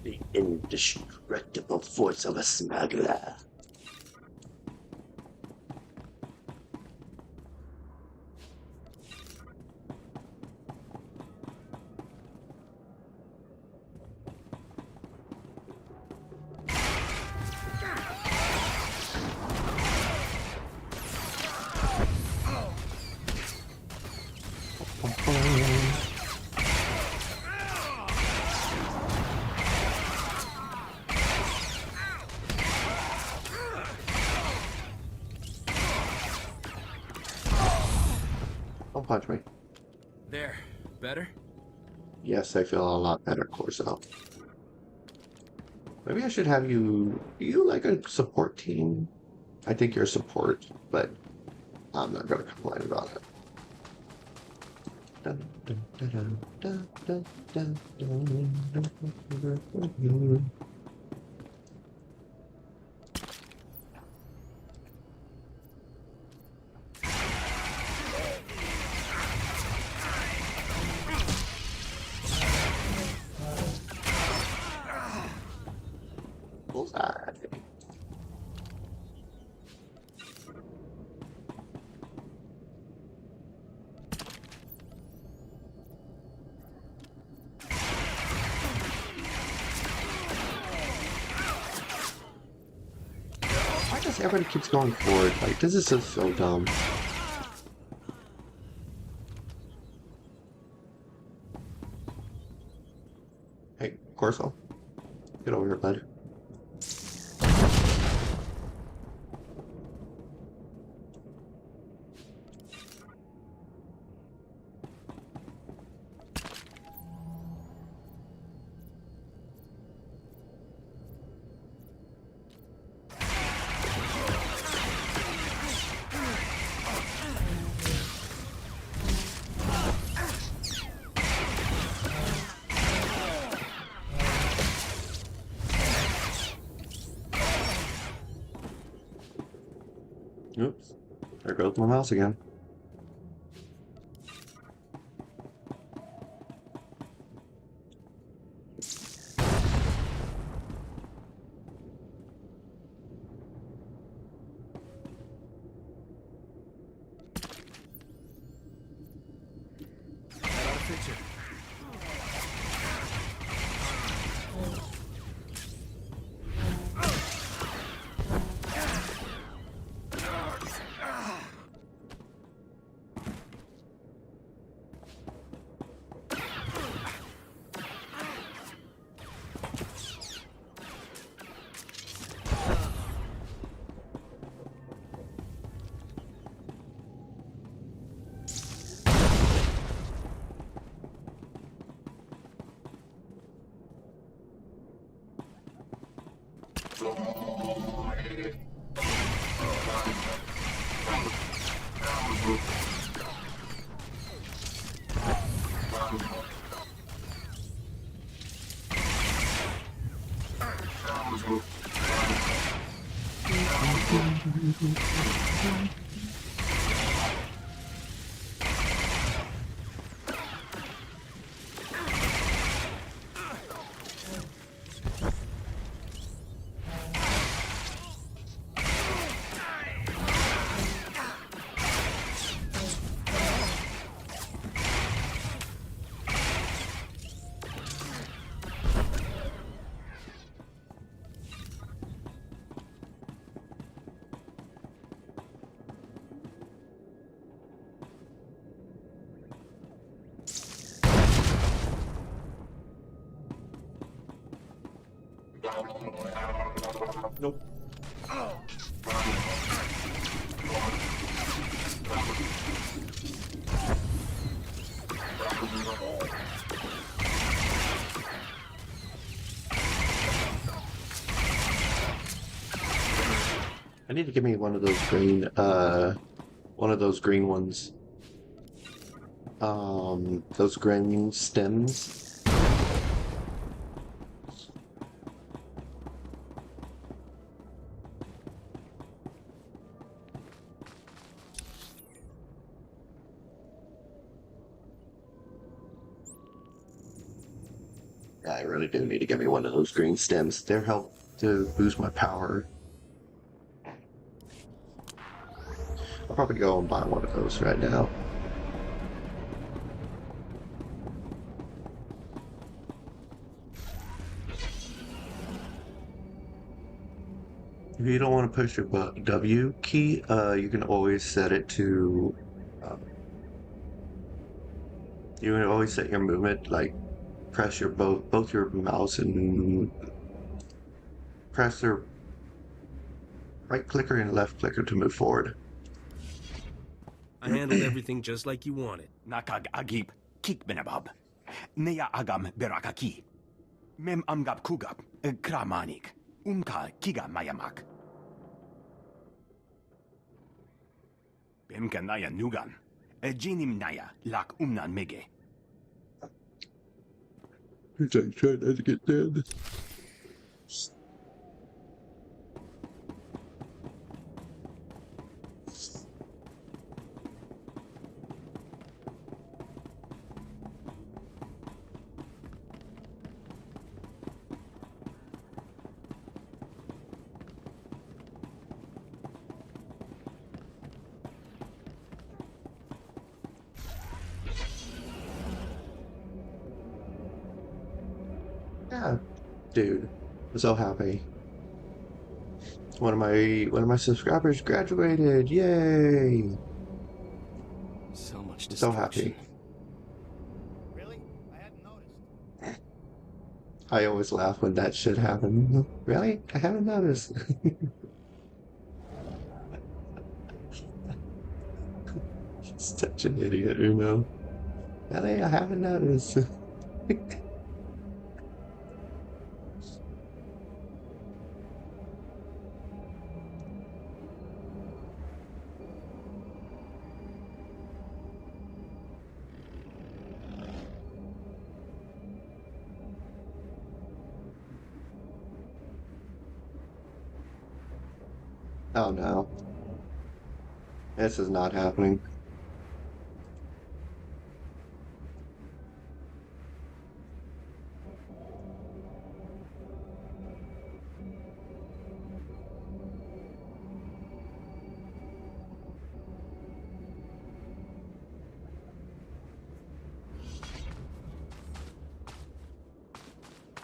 The indestructible force of a smuggler. Don't punch me. There. Better? Yes, I feel a lot better, Corso. Maybe I should have you... Are you like a support team? I think you're support, but I'm not gonna complain about it. Dun, dun, dun, dun, dun, dun, dun, dun, dun. Bullseye. Why does everybody keeps going forward? Like, this is just so dumb. Hey, Corso. Get over here, bud. Oops. There goes my mouse again. That'll fix it. Nope. I need to give me one of those green ones. Those green stems. Yeah, I really do need to get me one of those green stems. They're help to boost my power. I'll probably go and buy one of those right now. If you don't want to push your W key, you can always set it to. You can always set your movement, like press your both your mouse and press your right clicker and left clicker to move forward. I handled everything just like you wanted. Nakag agip kik benabab. Neya agam berakaki. Mem amgab kugap kramanik. Kiga mayamak. Bemkanaya nugan. Jinim naya lak mege. Try not to get dead. Yeah, dude, I'm so happy. One of my subscribers graduated. Yay! So much So destruction. happy. I always laugh when that shit happens. Really? I haven't noticed. Such an idiot, you know. Really? I haven't noticed. Oh no. This is not happening.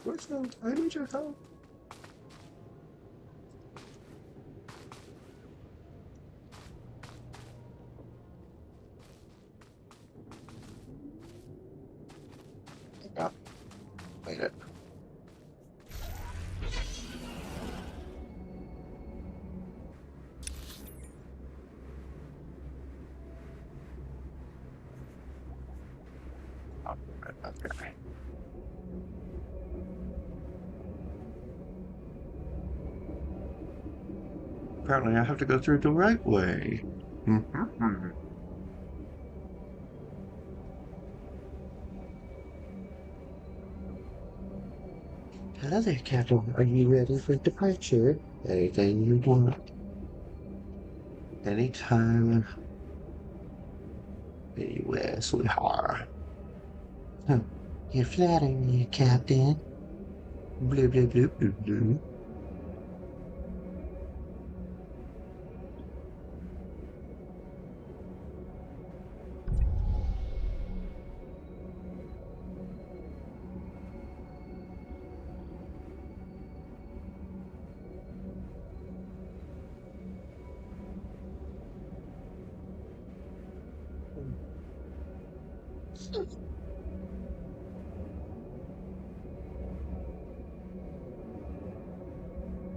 Where's the? I need your help. Yeah, made it. Okay. Apparently, I have to go through the right way. Hello there, Captain. Are you ready for departure? Anything you want? Anytime, anywhere, sweetheart. Huh. You flatter me, Captain. Blue, blue, blue, blue, blue.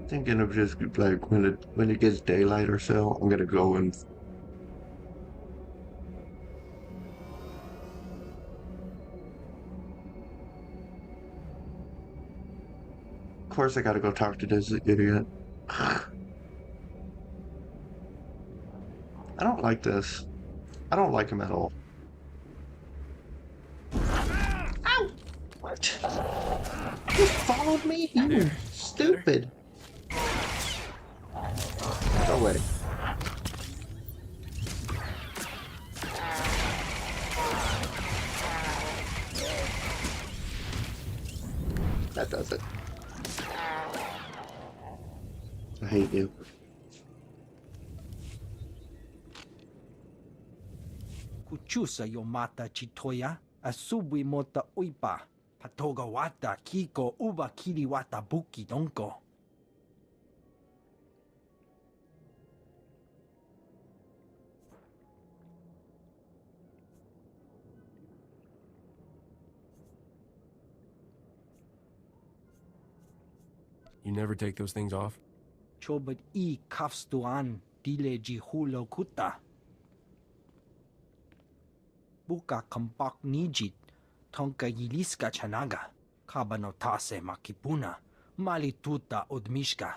Thinking of just like when it gets daylight or so, I'm gonna go and of course I gotta go talk to this idiot. I don't like this. I don't like him at all. Ow! What? You followed me? You were stupid. Go away. That does it. I hate you. Kuchusa yo mata chitoya, asubwi mota uipa, patoga wata kiko uba kiri wata buki donko. You never take those things off? Chobad I kafstuan dile jihulo kuta. Buka kampak nijit, tonka yiliska chanaga, kabanotase makipuna, malituta odmishka.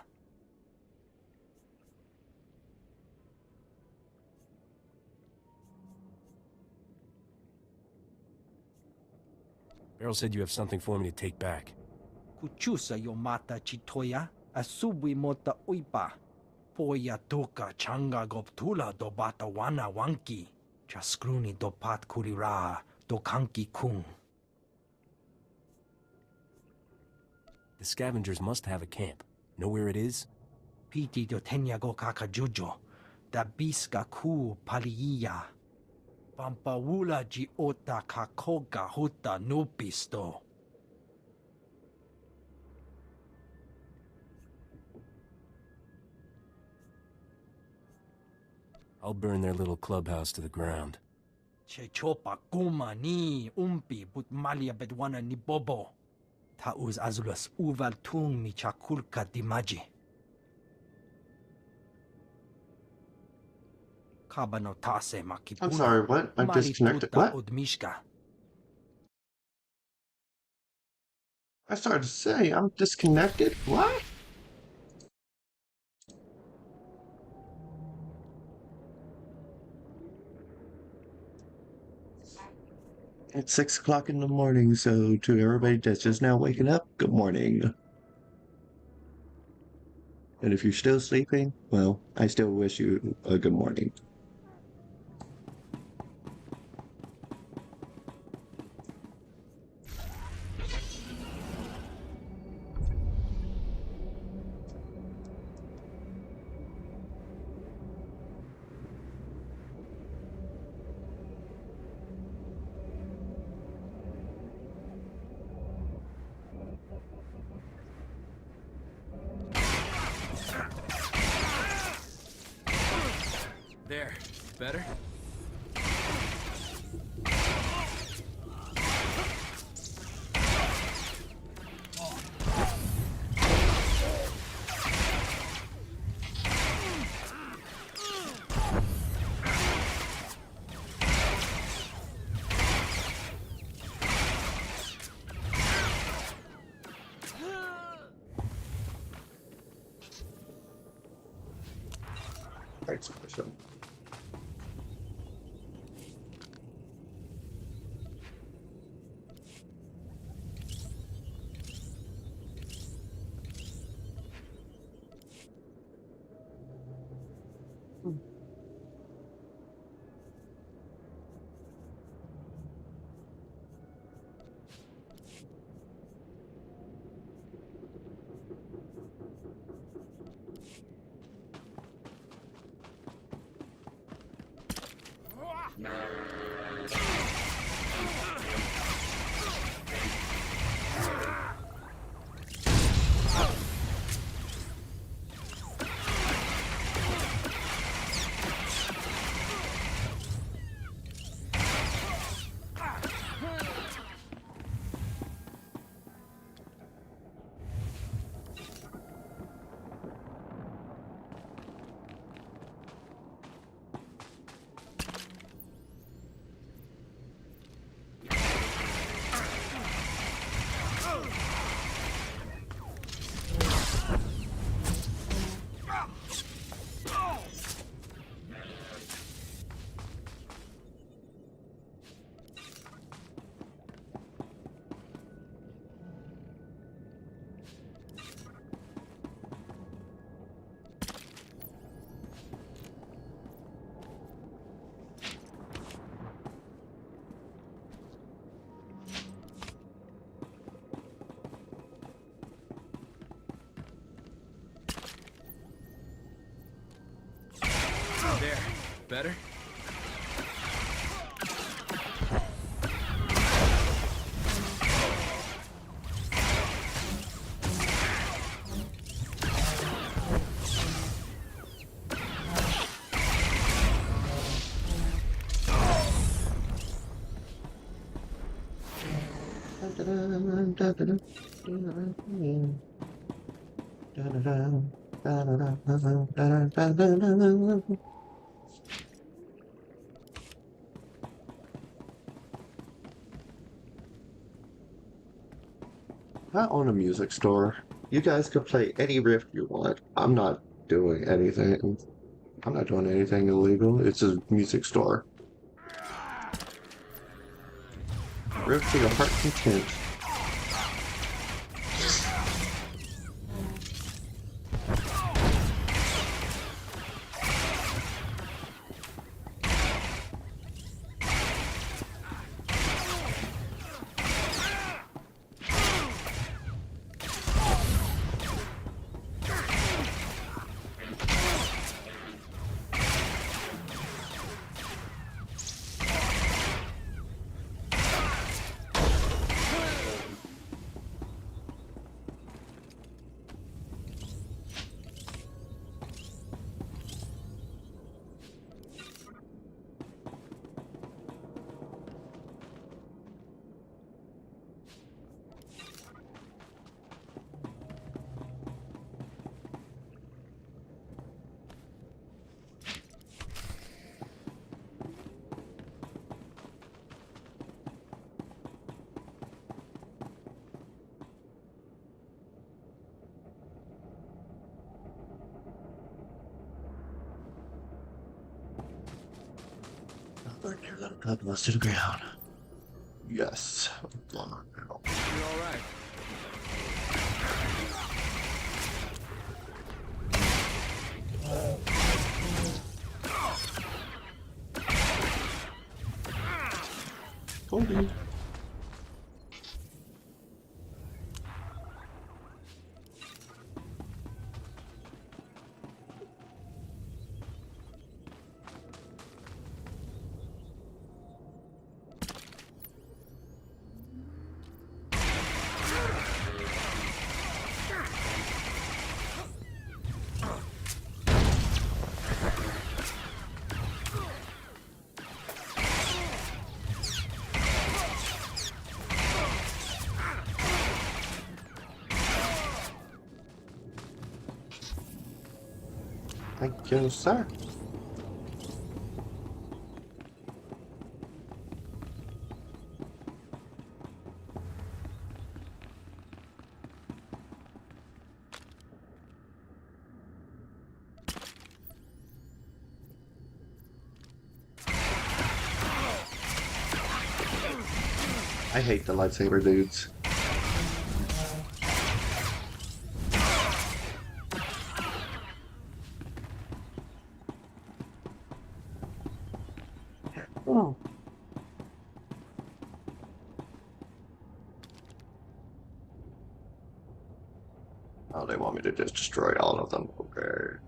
Beryl said you have something for me to take back. Kuchusa yo mata chitoya, asubwi mota uipa. Poya tuka changa goptula do bata wana wanki. Chaskruni do pat kurira do kanki kung. The scavengers must have a camp. Know where it is? Piti do tenya go kakajujo. Da biska ku paliya. Pampawula ji ota kakoga huta nupisto. I'll burn their little clubhouse to the ground. Che chopa kuma ni umpi but malia bedwana ni bobo. Tauz azulas uval tung mi chakulka dimaji. Kabanotase makipuna. I'm sorry, what? I'm disconnected. What? Odmishka. I started to say I'm disconnected. What? It's 6 o'clock in the morning, so to everybody that's just now waking up, good morning. And if you're still sleeping, well, I still wish you a good morning. There. Better? Thanks for the show. There. Better? I own a music store. You guys can play any riff you want. I'm not doing anything. I'm not doing anything illegal. It's a music store. Riff to your heart's content. Burn your little cup to the ground. Yes. You all right? Cody. Thank you, sir. I hate the lightsaber dudes. Oh. Oh, they want me to just destroy all of them. Okay.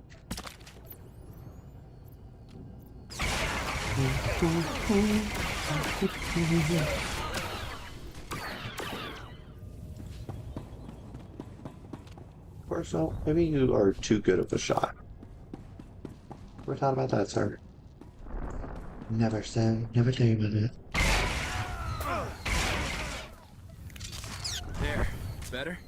Of course, so maybe you are too good of a shot. Never thought about that, sir. Never say, never tell you about it. There. Better?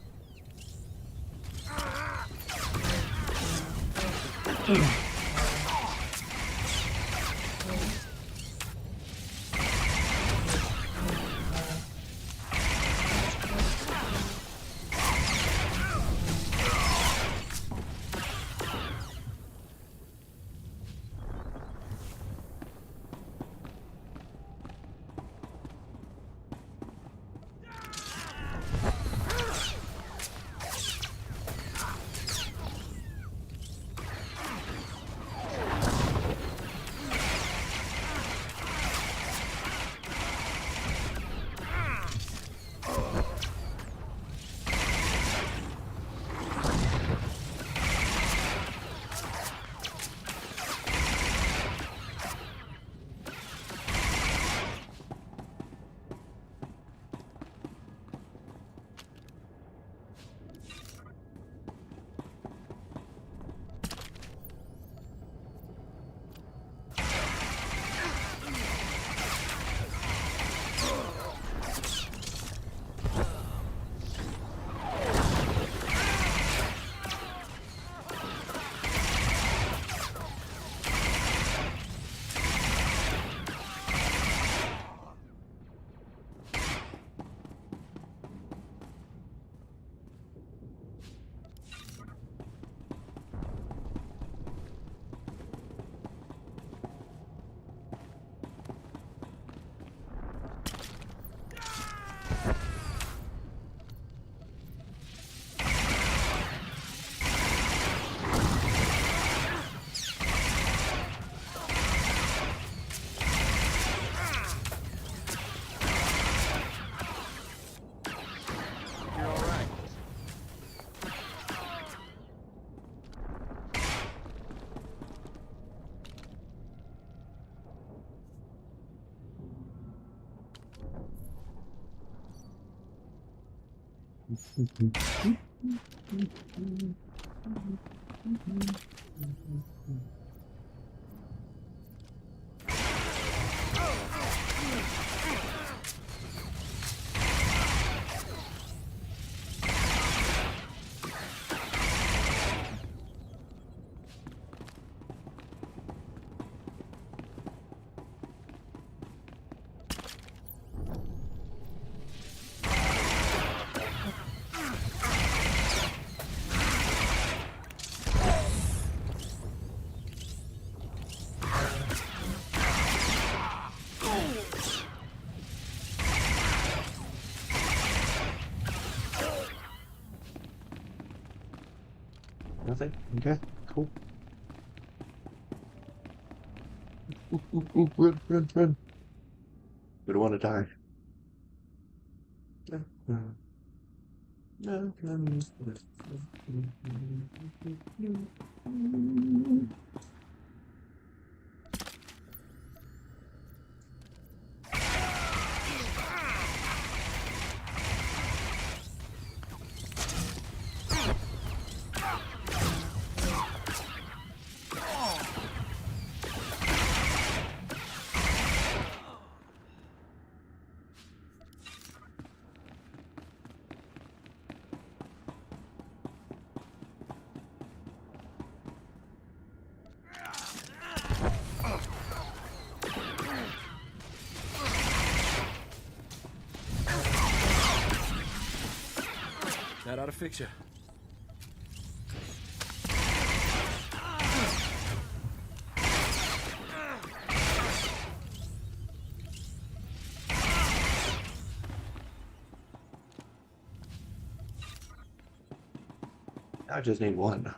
Nothing? Okay, cool. Ooh, run, run, run. We don't want to die. No, no. No, no, no. Gotta fix you. I just need one.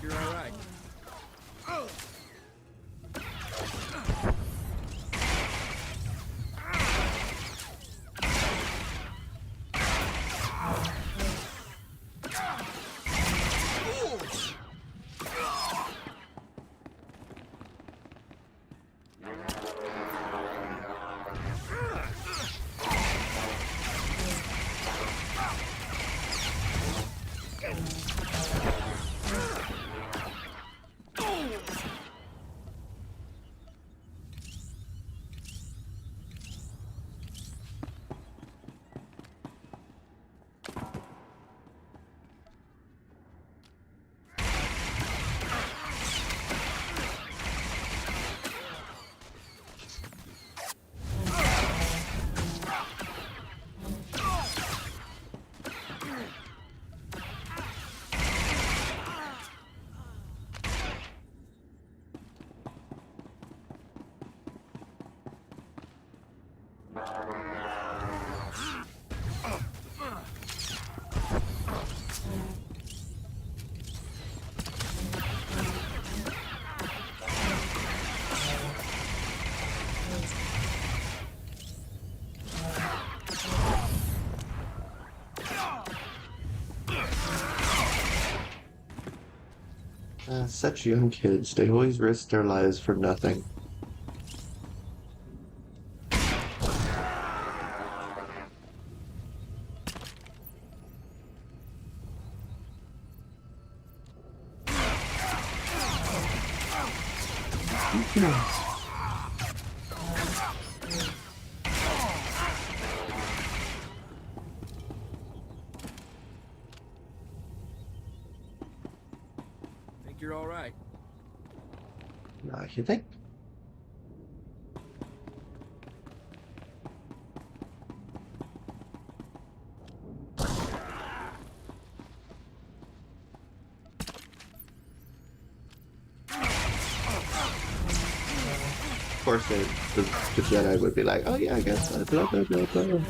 You're all right. Such young kids, they always risk their lives for nothing. Think you're all right? You think? Of course, the Jedi would be like, "Oh yeah, I guess blah blah blah blah."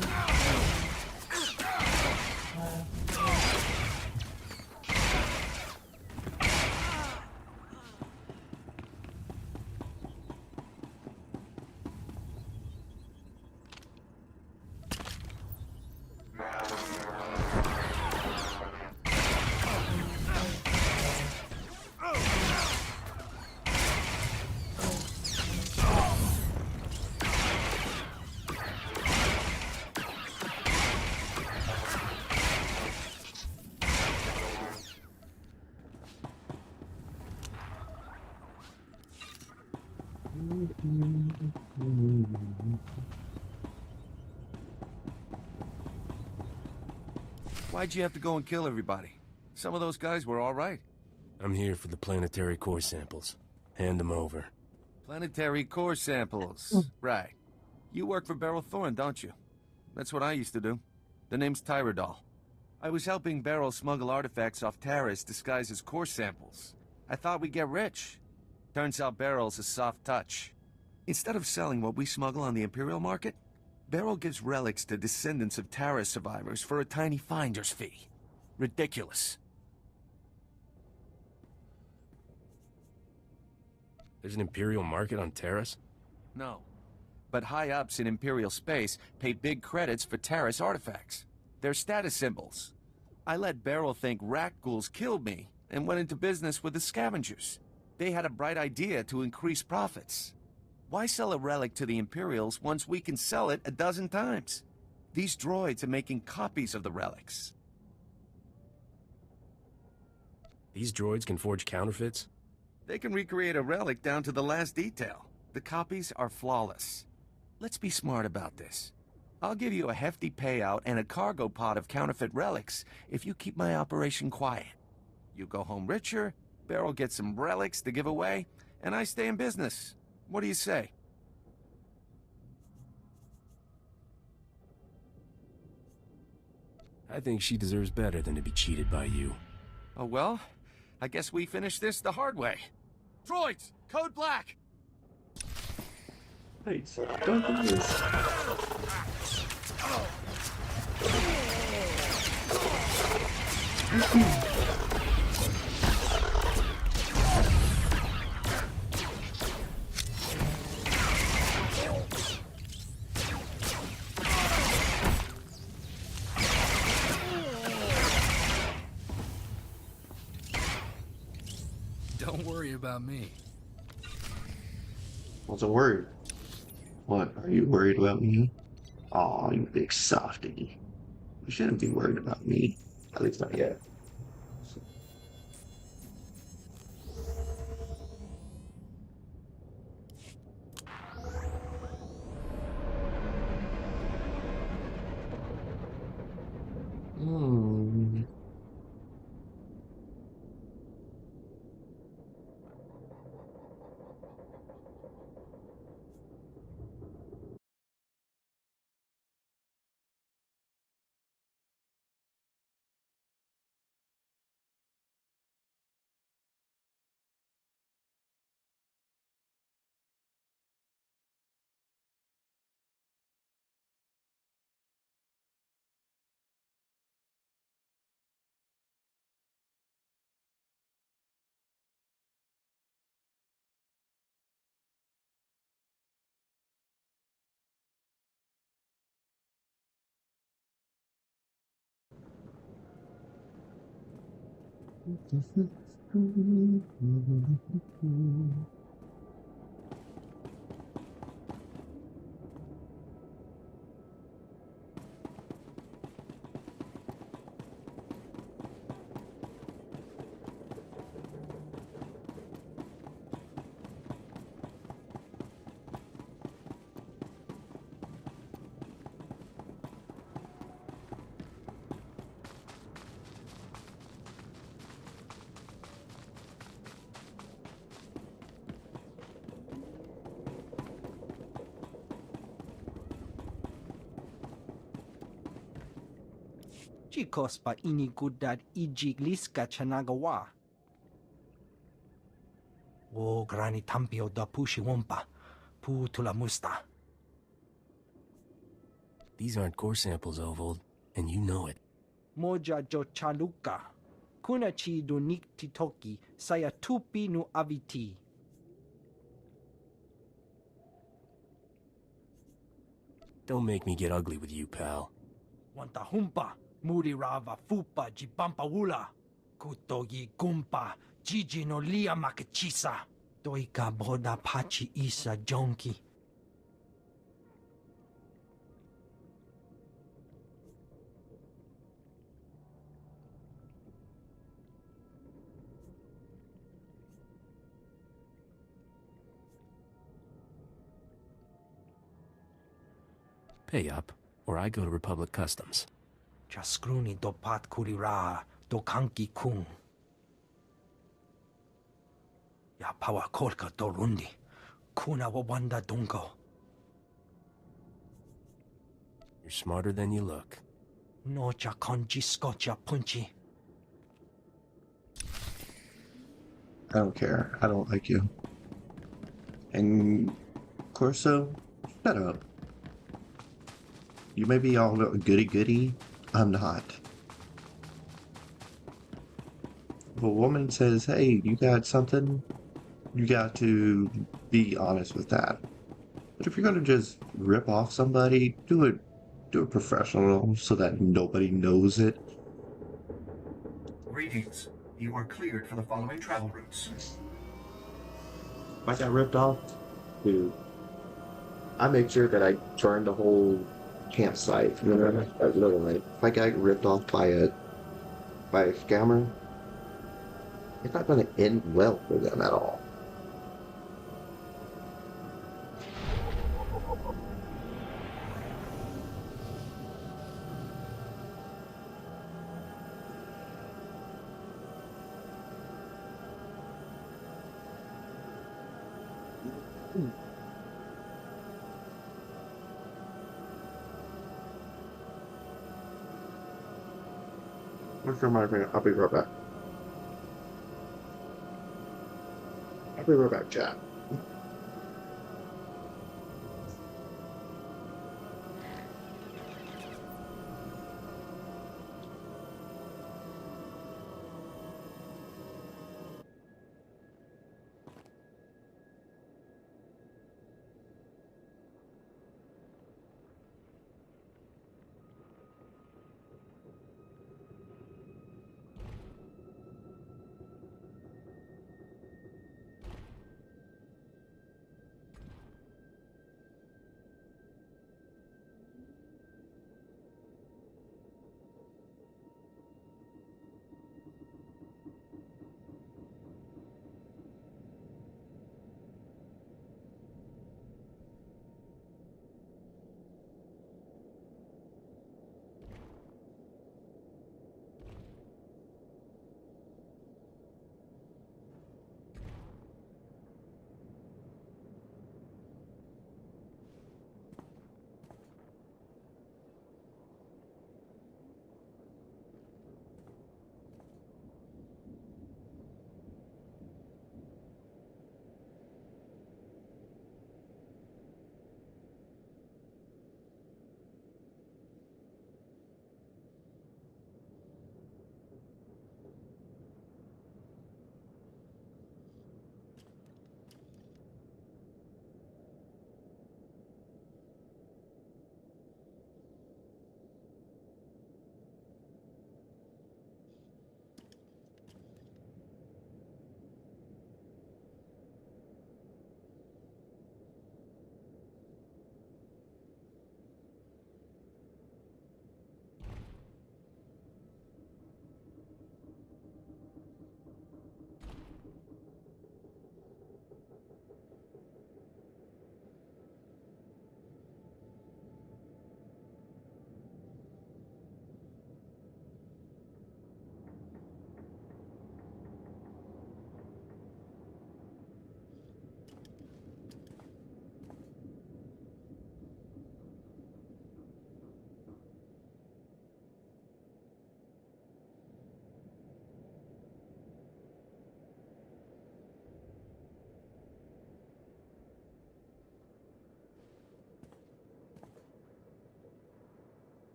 Why'd you have to go and kill everybody? Some of those guys were all right. I'm here for the planetary core samples. Hand them over. Planetary core samples. Right. You work for Beryl Thorne, don't you? That's what I used to do. The name's Tyradol. I was helping Beryl smuggle artifacts off Taris disguised as core samples. I thought we'd get rich. Turns out Barrel's a soft touch. Instead of selling what we smuggle on the Imperial market, Barrel gives relics to descendants of Terra survivors for a tiny finder's fee. Ridiculous. There's an Imperial market on Terrace? No. But high-ups in Imperial space pay big credits for Terrace artifacts. They're status symbols. I let Barrel think rat ghouls killed me and went into business with the scavengers. They had a bright idea to increase profits. Why sell a relic to the Imperials once we can sell it a dozen times? These droids are making copies of the relics. These droids can forge counterfeits? They can recreate a relic down to the last detail. The copies are flawless. Let's be smart about this. I'll give you a hefty payout and a cargo pod of counterfeit relics if you keep my operation quiet. You go home richer, Barrel gets some relics to give away, and I stay in business. What do you say? I think she deserves better than to be cheated by you. Oh well, I guess we finish this the hard way. Droids, code black! Wait, don't do this. Don't worry about me. Wasn't worried. What, are you worried about me? Aw, you big softy. You shouldn't be worried about me. At least not yet. Hmm. Chicos pa inigudad ijiglisca chanagawa. O grani tampio da pushi wompa, pu tula musta. These aren't core samples, Ovold, and you know it. Moja jo chaluka. Kuna chi do niktitoki saya tupi nu aviti. Don't make me get ugly with you, pal. Wanta humpa, muri rava fupa jibampa wula. Kutogi gumpa, jiji no lia makachisa. Doika boda pachi isa jonki. Pay up, or I go to Republic Customs. Chaskruni dopat kurira, dokanki kung. Ya pawa kolka dorundi, kuna wawanda dungo. You're smarter than you look. Nocha konji scotcha punchi. I don't care. I don't like you. And Corso, shut up. You may be all goody goody. I'm not. If a woman says, hey, you got something, you got to be honest with that. But if you're gonna just rip off somebody, do it professional so that nobody knows it. Greetings. You are cleared for the following travel routes. If I got ripped off, dude, I make sure that I turn the whole campsite. You know, literally. If I got ripped off by a scammer, it's not gonna end well for them at all. What's your mind? I'll be right back. I'll be right back, chat.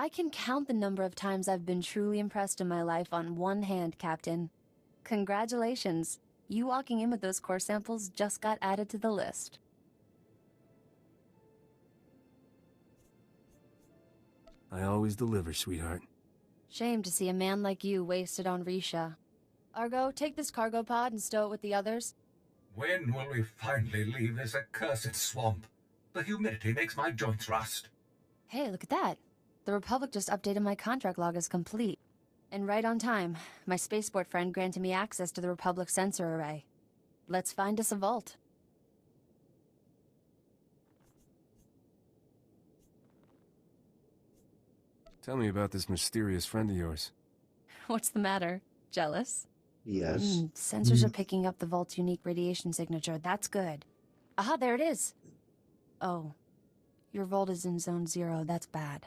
I can count the number of times I've been truly impressed in my life on one hand, Captain. Congratulations. You walking in with those core samples just got added to the list. I always deliver, sweetheart. Shame to see a man like you wasted on Risha. Argo, take this cargo pod and stow it with the others. When will we finally leave this accursed swamp? The humidity makes my joints rust. Hey, look at that. The Republic just updated my contract log as complete. And right on time. My spaceport friend granted me access to the Republic sensor array. Let's find us a vault. Tell me about this mysterious friend of yours. What's the matter? Jealous? Yes. Sensors are picking up the vault's unique radiation signature. That's good. Aha, there it is. Oh. Your vault is in Zone 0. That's bad.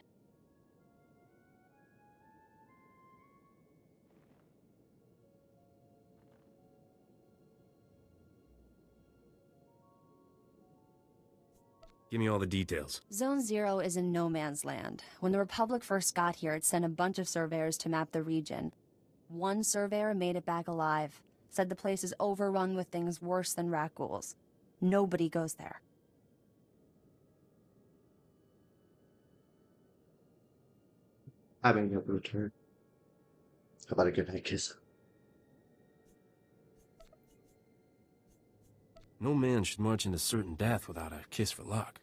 Give me all the details. Zone 0 is in no man's land. When the Republic first got here, it sent a bunch of surveyors to map the region. One surveyor made it back alive. Said the place is overrun with things worse than rat ghouls. Nobody goes there. I may never return. How about a good night kiss? No man should march into certain death without a kiss for luck.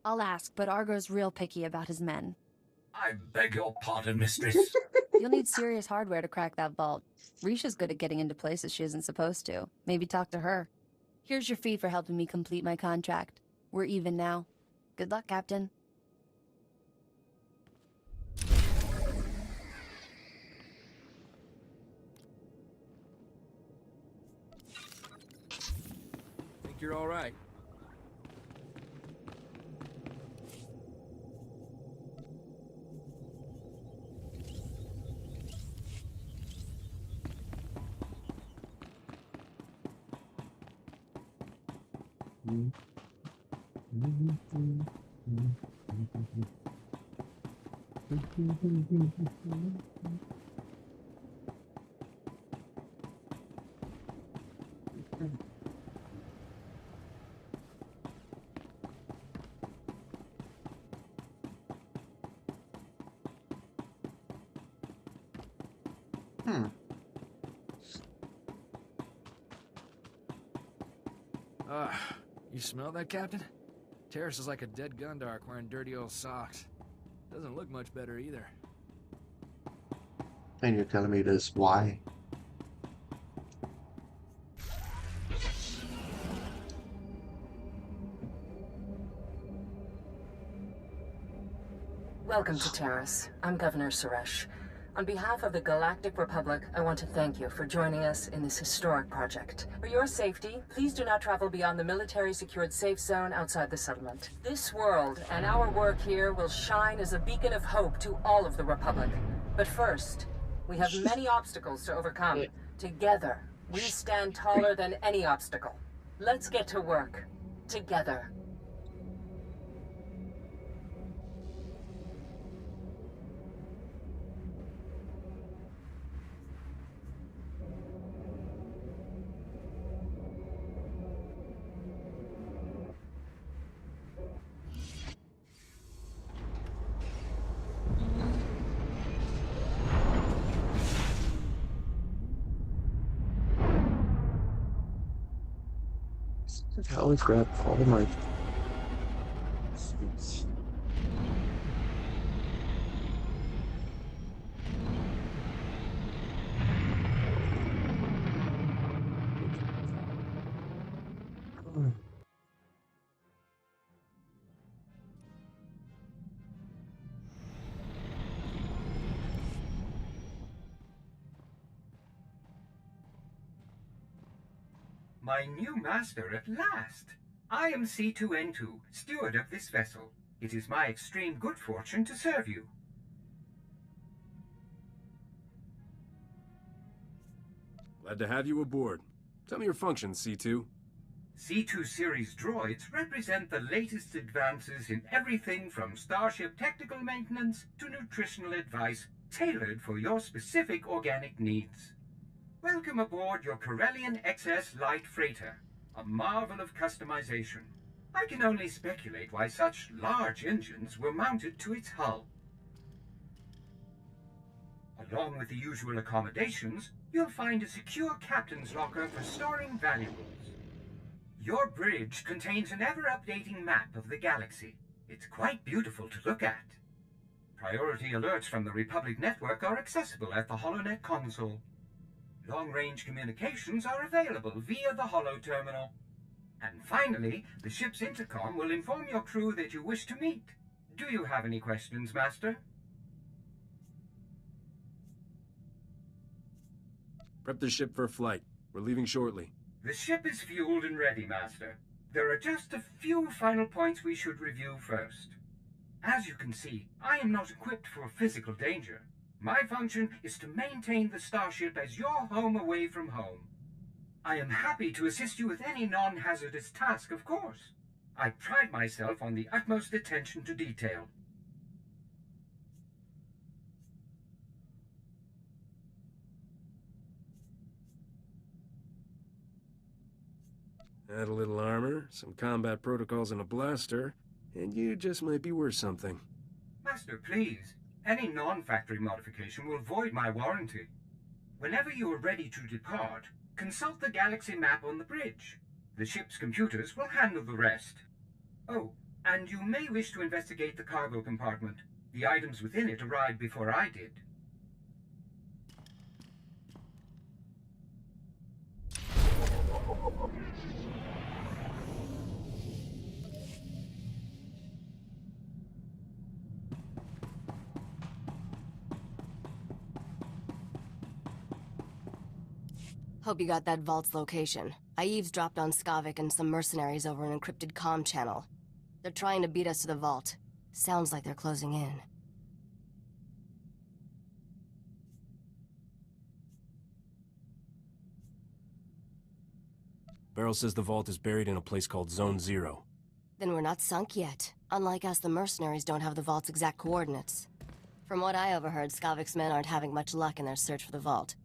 I'll ask, but Argo's real picky about his men. I beg your pardon, mistress. You'll need serious hardware to crack that vault. Risha's good at getting into places she isn't supposed to. Maybe talk to her. Here's your fee for helping me complete my contract. We're even now. Good luck, Captain. Think you're all right? You smell that, Captain? Terrace is like a dead Gundark wearing dirty old socks. Doesn't look much better either. And you're telling me this, why? Welcome to Terrace. I'm Governor Suresh. On behalf of the Galactic Republic, I want to thank you for joining us in this historic project. For your safety, please do not travel beyond the military-secured safe zone outside the settlement. This world and our work here will shine as a beacon of hope to all of the Republic. But first, we have many obstacles to overcome. Together, we stand taller than any obstacle. Let's get to work. Together. I always grab all my suits. My new master at last. I am C2N2, steward of this vessel. It is my extreme good fortune to serve you. Glad to have you aboard. Tell me your functions, C2. C2 series droids represent the latest advances in everything from starship technical maintenance to nutritional advice tailored for your specific organic needs. Welcome aboard your Corellian XS Light Freighter, a marvel of customization. I can only speculate why such large engines were mounted to its hull. Along with the usual accommodations, you'll find a secure captain's locker for storing valuables. Your bridge contains an ever-updating map of the galaxy. It's quite beautiful to look at. Priority alerts from the Republic network are accessible at the HoloNet console. Long-range communications are available via the Holo terminal. And finally, the ship's intercom will inform your crew that you wish to meet. Do you have any questions, Master? Prep the ship for a flight. We're leaving shortly. The ship is fueled and ready, Master. There are just a few final points we should review first. As you can see, I am not equipped for physical danger. My function is to maintain the starship as your home away from home. I am happy to assist you with any non-hazardous task, of course. I pride myself on the utmost attention to detail. Add a little armor, some combat protocols, and a blaster, and you just might be worth something. Master, please. Any non-factory modification will void my warranty. Whenever you are ready to depart, consult the galaxy map on the bridge. The ship's computers will handle the rest. Oh, and you may wish to investigate the cargo compartment. The items within it arrived before I did. Hope you got that vault's location. I eavesdropped on Skavik and some mercenaries over an encrypted comm channel. They're trying to beat us to the vault. Sounds like they're closing in. Beryl says the vault is buried in a place called Zone 0. Then we're not sunk yet. Unlike us, the mercenaries don't have the vault's exact coordinates. From what I overheard, Skavik's men aren't having much luck in their search for the vault.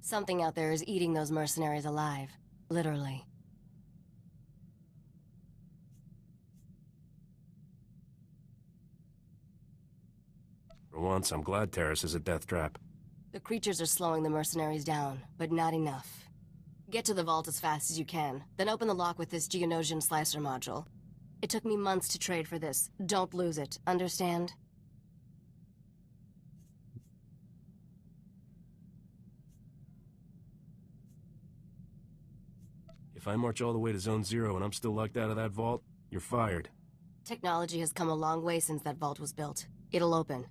Something out there is eating those mercenaries alive. Literally. For once, I'm glad Terrace is a death trap. The creatures are slowing the mercenaries down, but not enough. Get to the vault as fast as you can, then open the lock with this Geonosian slicer module. It took me months to trade for this. Don't lose it, understand? If I march all the way to Zone 0 and I'm still locked out of that vault, you're fired. Technology has come a long way since that vault was built. It'll open.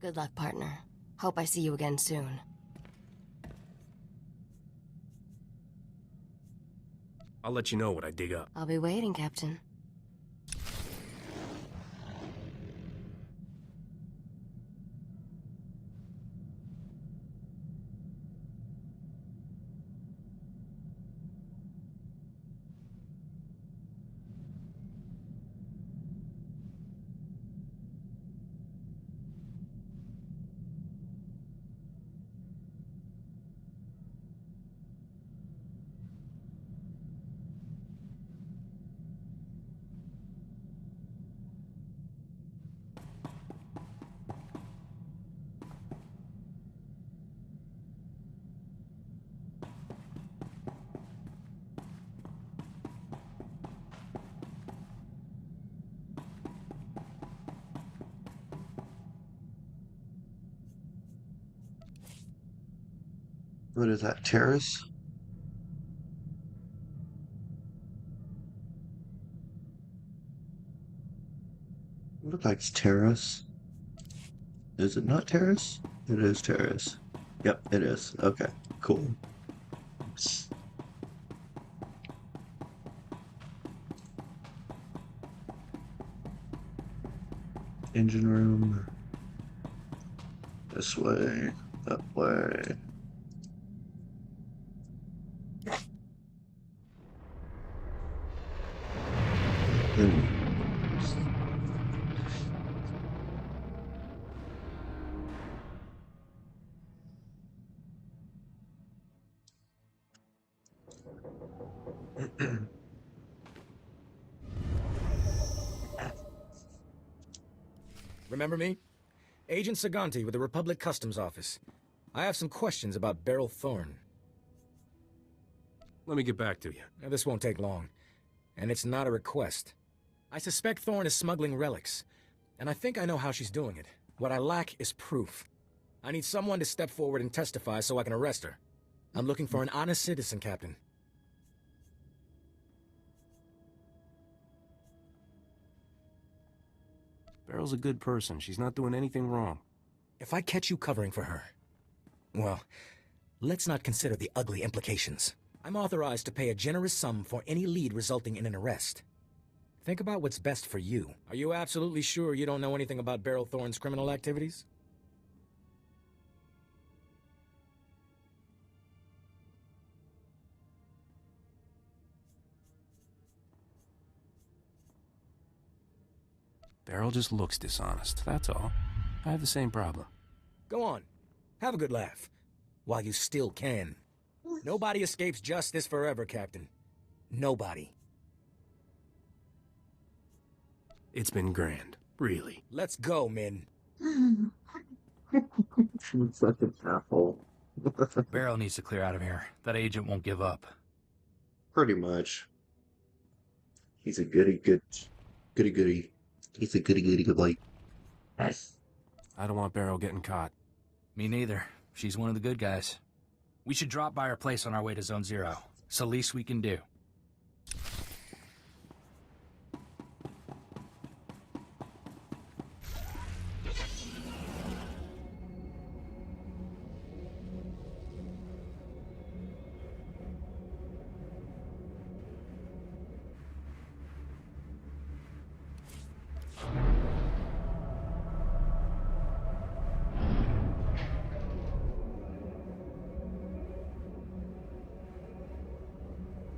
Good luck, partner. Hope I see you again soon. I'll let you know what I dig up. I'll be waiting, Captain. What is that, terrace? Looks like it's terrace. Is it not terrace? It is terrace. Yep, it is. Okay, cool. Engine room. This way, that way. Remember me? Agent Saganti with the Republic Customs Office. I have some questions about Beryl Thorne. Let me get back to you. Now, this won't take long. And it's not a request. I suspect Thorne is smuggling relics. And I think I know how she's doing it. What I lack is proof. I need someone to step forward and testify so I can arrest her. I'm looking for an honest citizen, Captain. Beryl's a good person. She's not doing anything wrong. If I catch you covering for her, well, let's not consider the ugly implications. I'm authorized to pay a generous sum for any lead resulting in an arrest. Think about what's best for you. Are you absolutely sure you don't know anything about Beryl Thorne's criminal activities? Beryl just looks dishonest, that's all. I have the same problem. Go on. Have a good laugh. While you still can. Nobody escapes justice forever, Captain. Nobody. It's been grand, really. Let's go, Min. Such an asshole. Beryl needs to clear out of here. That agent won't give up. Pretty much. He's a goody. He's a goody good boy. Yes. I don't want Beryl getting caught. Me neither. She's one of the good guys. We should drop by her place on our way to Zone Zero. It's the least we can do.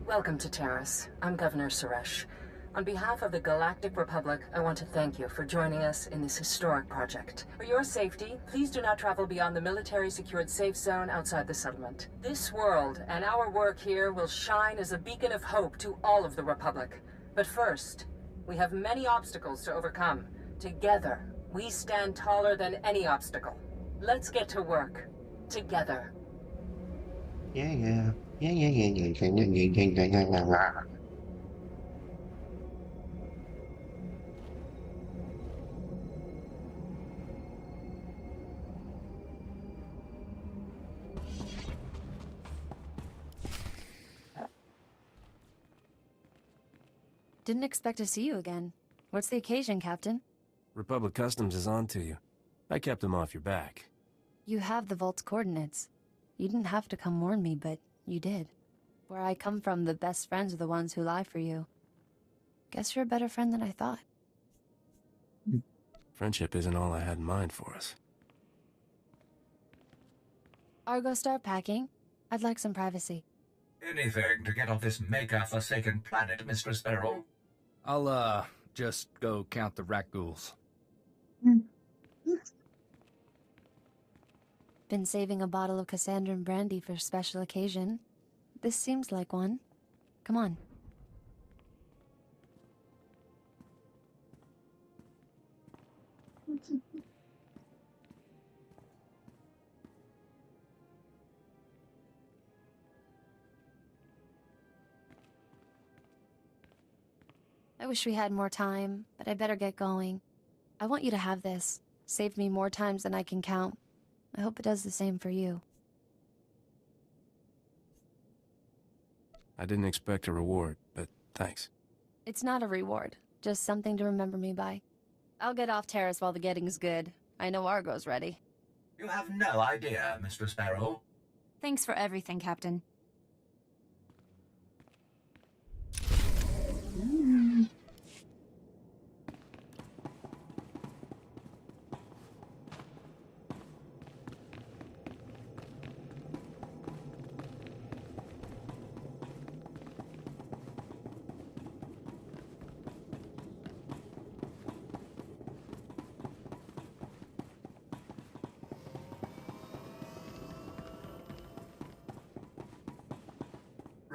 Welcome to Terrace. I'm Governor Suresh. On behalf of the Galactic Republic, I want to thank you for joining us in this historic project. For your safety, please do not travel beyond the military-secured safe zone outside the settlement. This world and our work here will shine as a beacon of hope to all of the Republic. But first, we have many obstacles to overcome. Together, we stand taller than any obstacle. Let's get to work. Together. Yeah. Didn't expect to see you again. What's the occasion, Captain? Republic Customs is on to you. I kept them off your back. You have the vault's coordinates. You didn't have to come warn me, but you did. Where I come from, the best friends are the ones who lie for you. Guess you're a better friend than I thought. Friendship isn't all I had in mind for us. Argo, start packing. I'd like some privacy. Anything to get off this Maker-forsaken planet, Mistress Beryl. I'll, just go count the rat ghouls. Been saving a bottle of Cassandran brandy for a special occasion. This seems like one. Come on. I wish we had more time, but I better get going. I want you to have this. Saved me more times than I can count. I hope it does the same for you. I didn't expect a reward, but thanks. It's not a reward, just something to remember me by. I'll get off Terrace while the getting's good. I know Argo's ready. You have no idea, Mistress Beryl. Thanks for everything, Captain.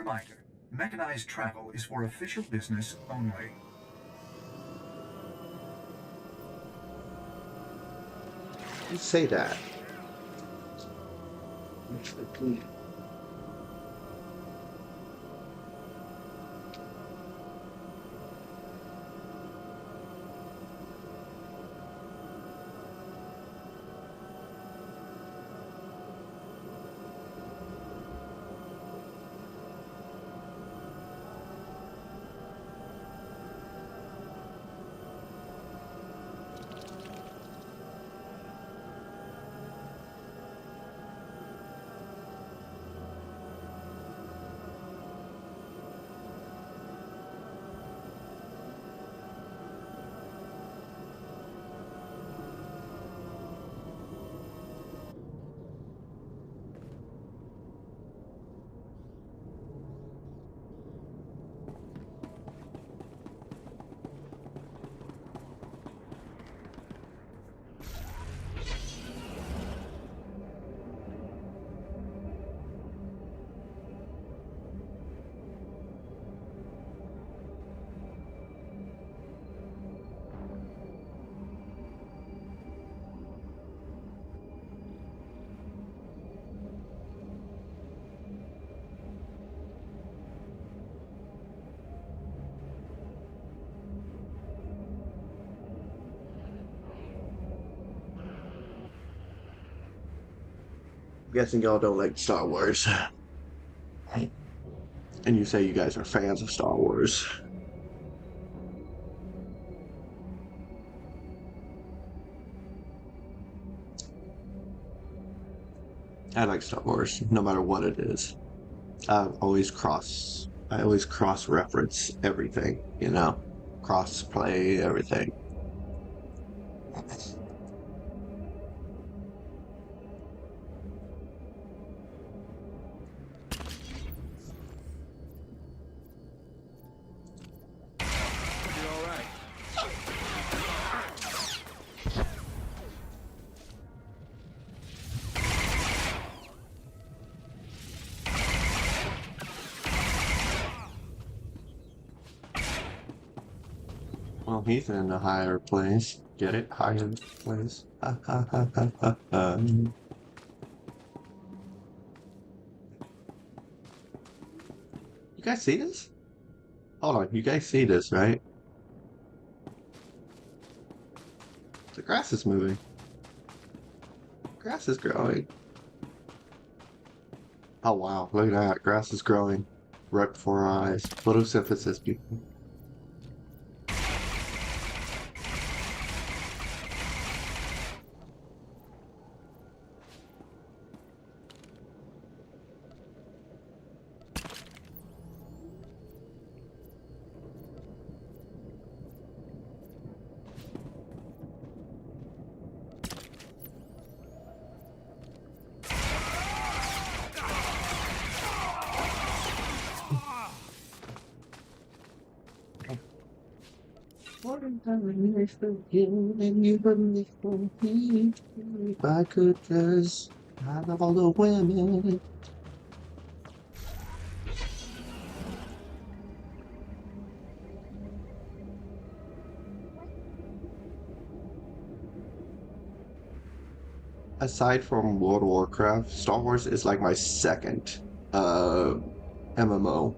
reminder, mechanized travel is for official business only. You say that. I'm guessing y'all don't like Star Wars. And you say you guys are fans of Star Wars. I like Star Wars, no matter what it is. I always cross-reference everything, you know? Cross-play everything. Well, he's in a higher place. Get it? Higher place. Ha ha ha ha ha ha. You guys see this? Hold on, you guys see this, right? The grass is moving. Grass is growing. Oh wow, look at that. Grass is growing right before our eyes. Photosynthesis, people. If I could just I love all the women. Aside from World of Warcraft, Star Wars is like my second MMO.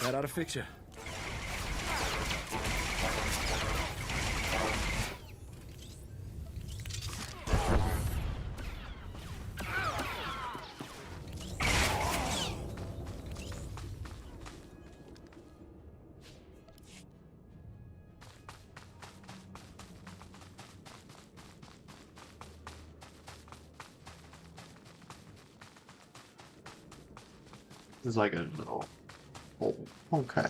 That ought to fix you. It's like a little hole. Okay.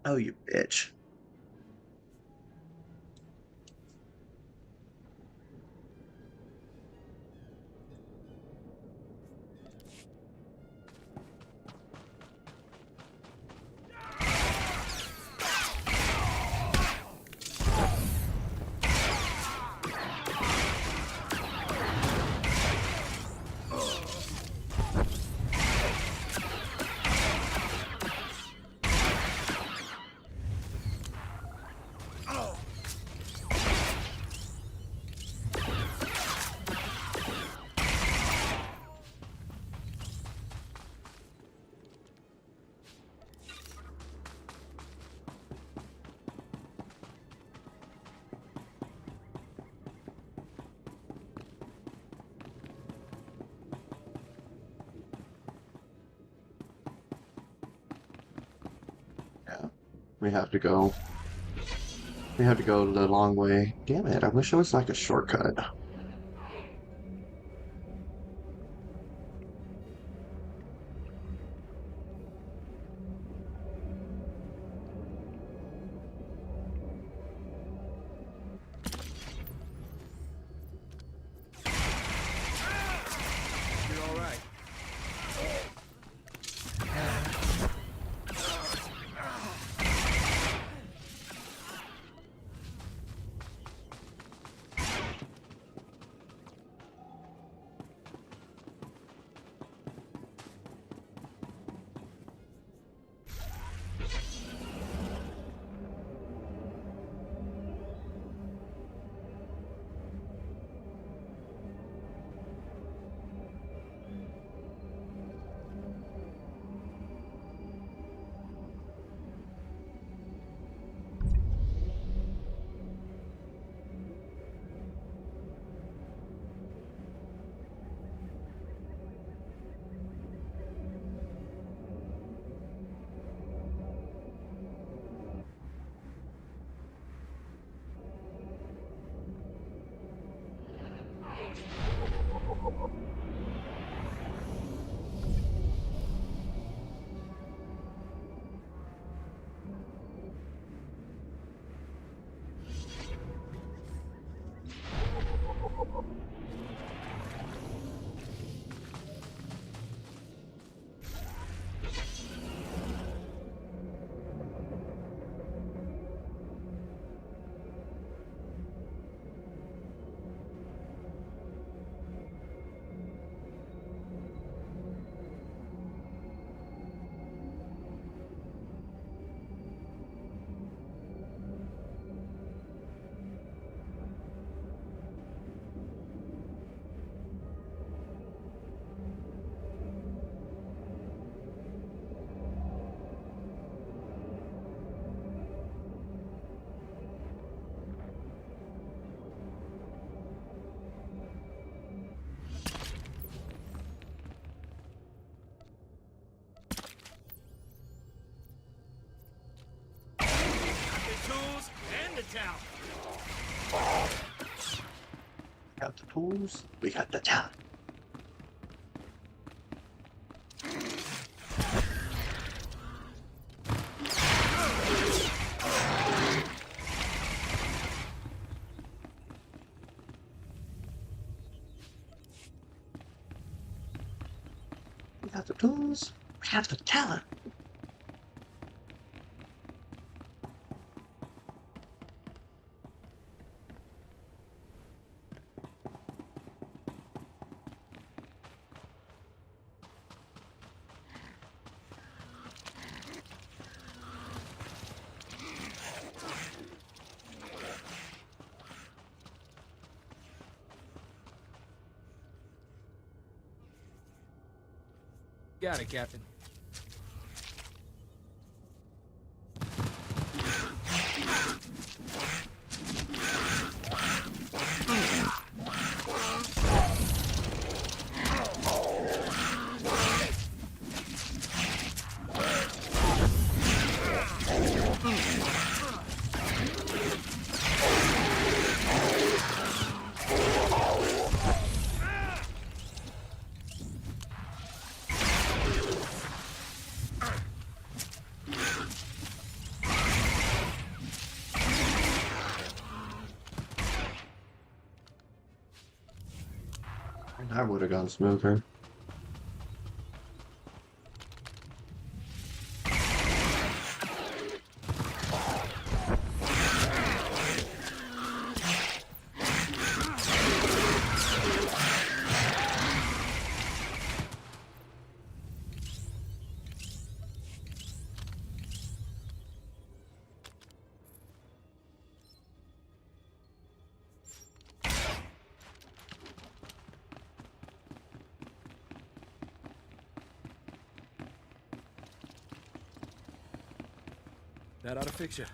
Oh, you bitch. Yeah. We have to go. We have to go the long way. Damn it, I wish there was like a shortcut. You're all right. Tools and the town. Got the tools, we got the town. We got the tools, have to tell him. Got it, Captain. That would have gone smoother. That ought to fix you.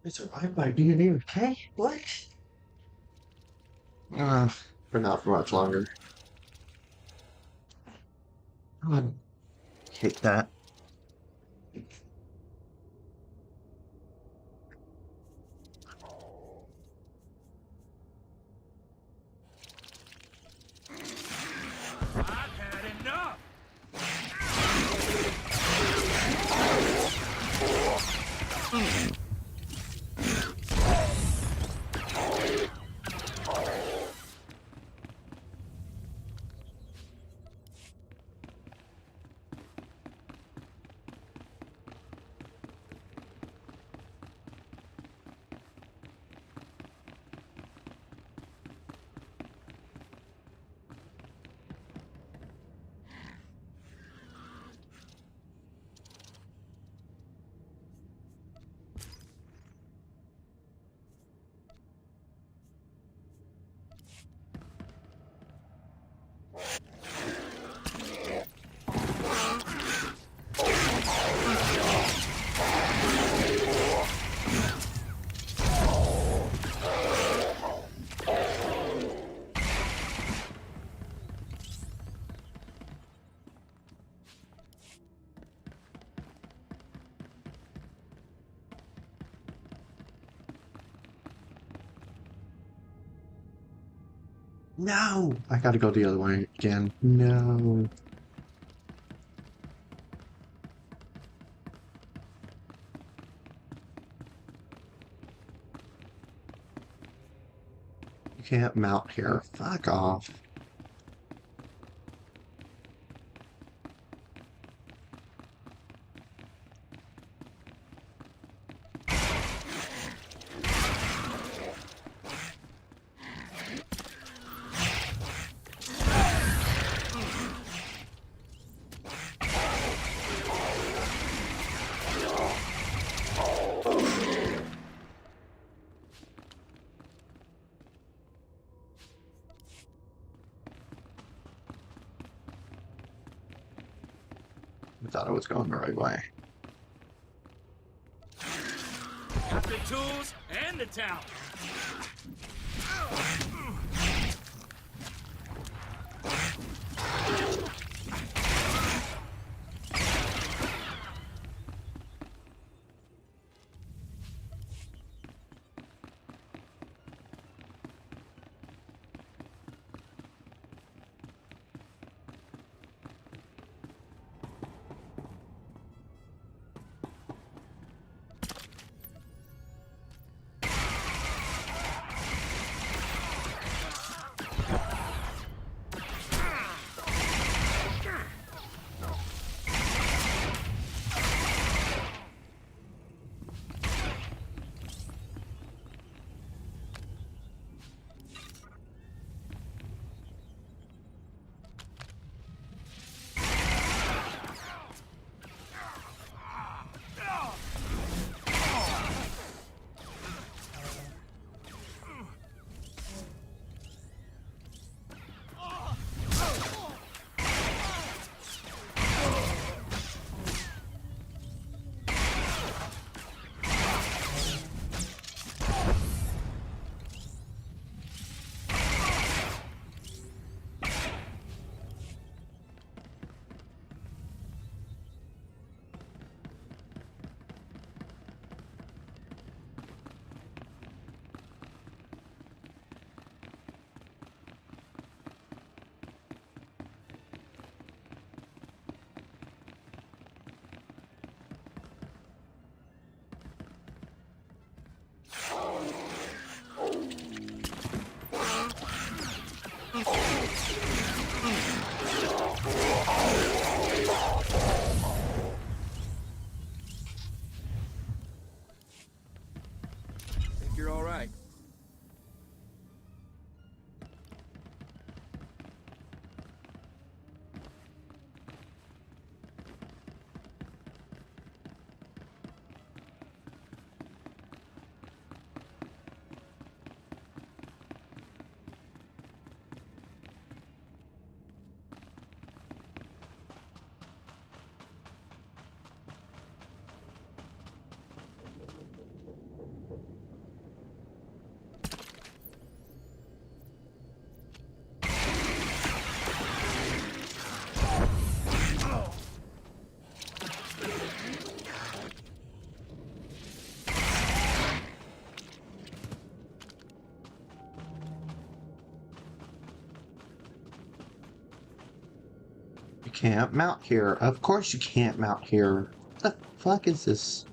I survived by being okay? What? Uh, for not for much longer. God, hate that. I've had enough! No! I gotta go the other way again. No. You can't mount here. Fuck off. I thought I was going the right way. Got the tools and the talent. Think you're all right? You can't mount here. Of course you can't mount here. What the fuck is this?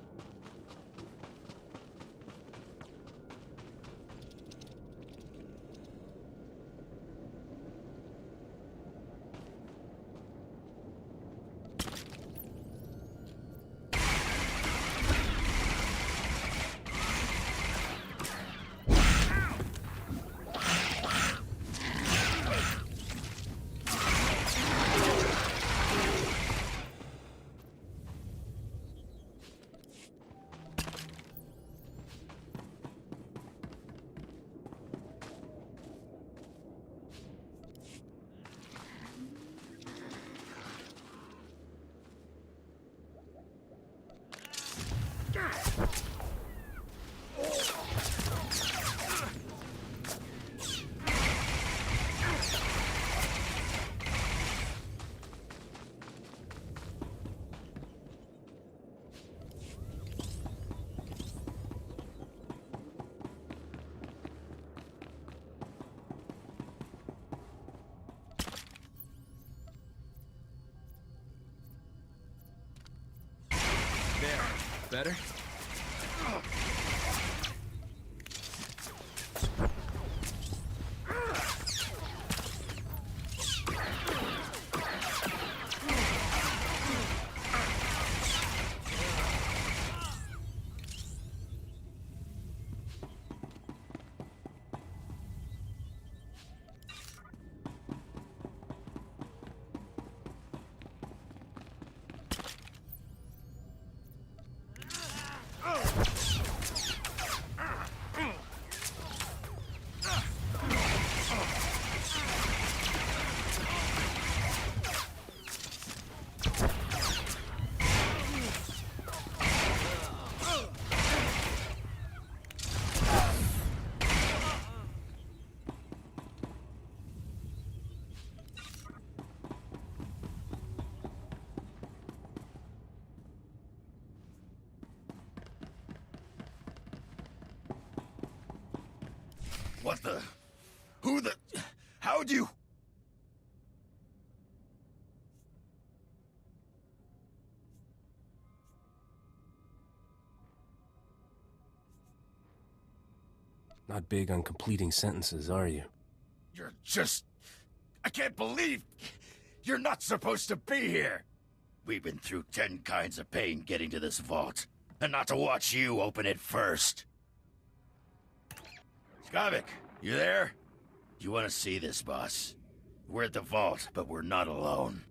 Better? What the? Who the? How'd you? Not big on completing sentences, are you? You're just... I can't believe... You're not supposed to be here! We've been through 10 kinds of pain getting to this vault, and not to watch you open it first. Skavik, you there? You want to see this, boss? We're at the vault, but we're not alone.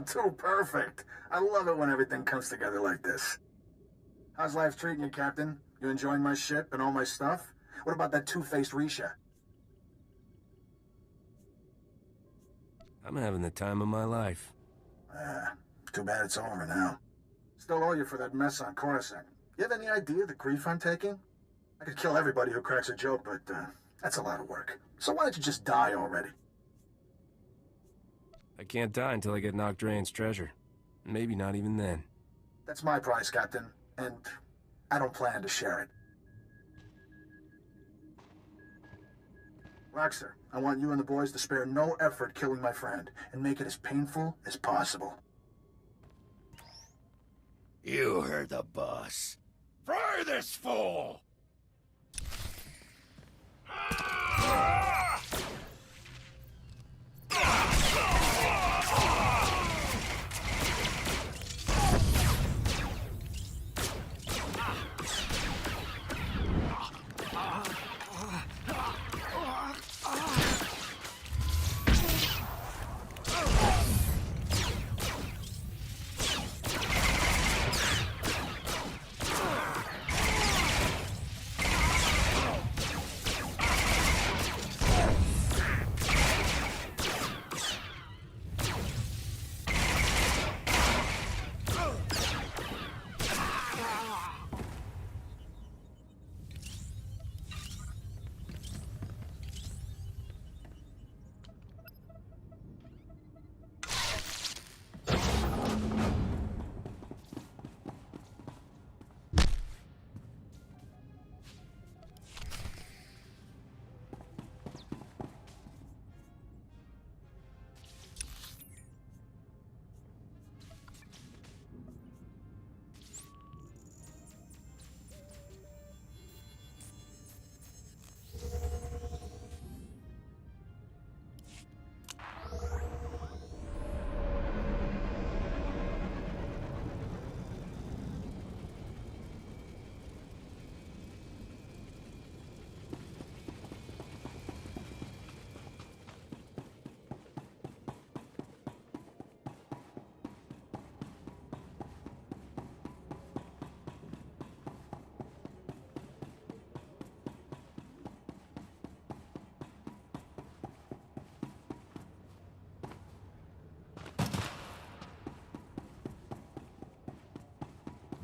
Too perfect. I love it when everything comes together like this. How's life treating you, Captain? You enjoying my ship and all my stuff? What about that two-faced Risha? I'm having the time of my life. Too bad it's over now. Still owe you for that mess on Coruscant. You have any idea the grief I'm taking? I could kill everybody who cracks a joke, but that's a lot of work. So why don't you just die already? I can't die until I get Nock Drane's treasure. Maybe not even then. That's my prize, Captain, and I don't plan to share it. Roxer, I want you and the boys to spare no effort killing my friend, and make it as painful as possible. You heard the boss. Fry this fool!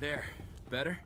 There. Better?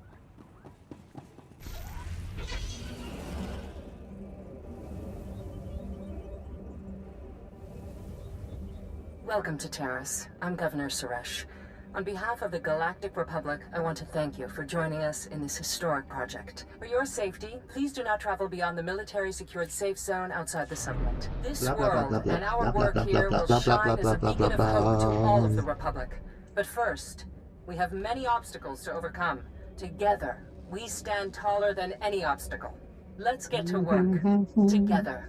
Welcome to Terrace. I'm Governor Suresh. On behalf of the Galactic Republic, I want to thank you for joining us in this historic project. For your safety, please do not travel beyond the military-secured safe zone outside the settlement. This world and our work here will shine as a beacon of hope to all of the Republic. But first, we have many obstacles to overcome. Together, we stand taller than any obstacle. Let's get to work. Together.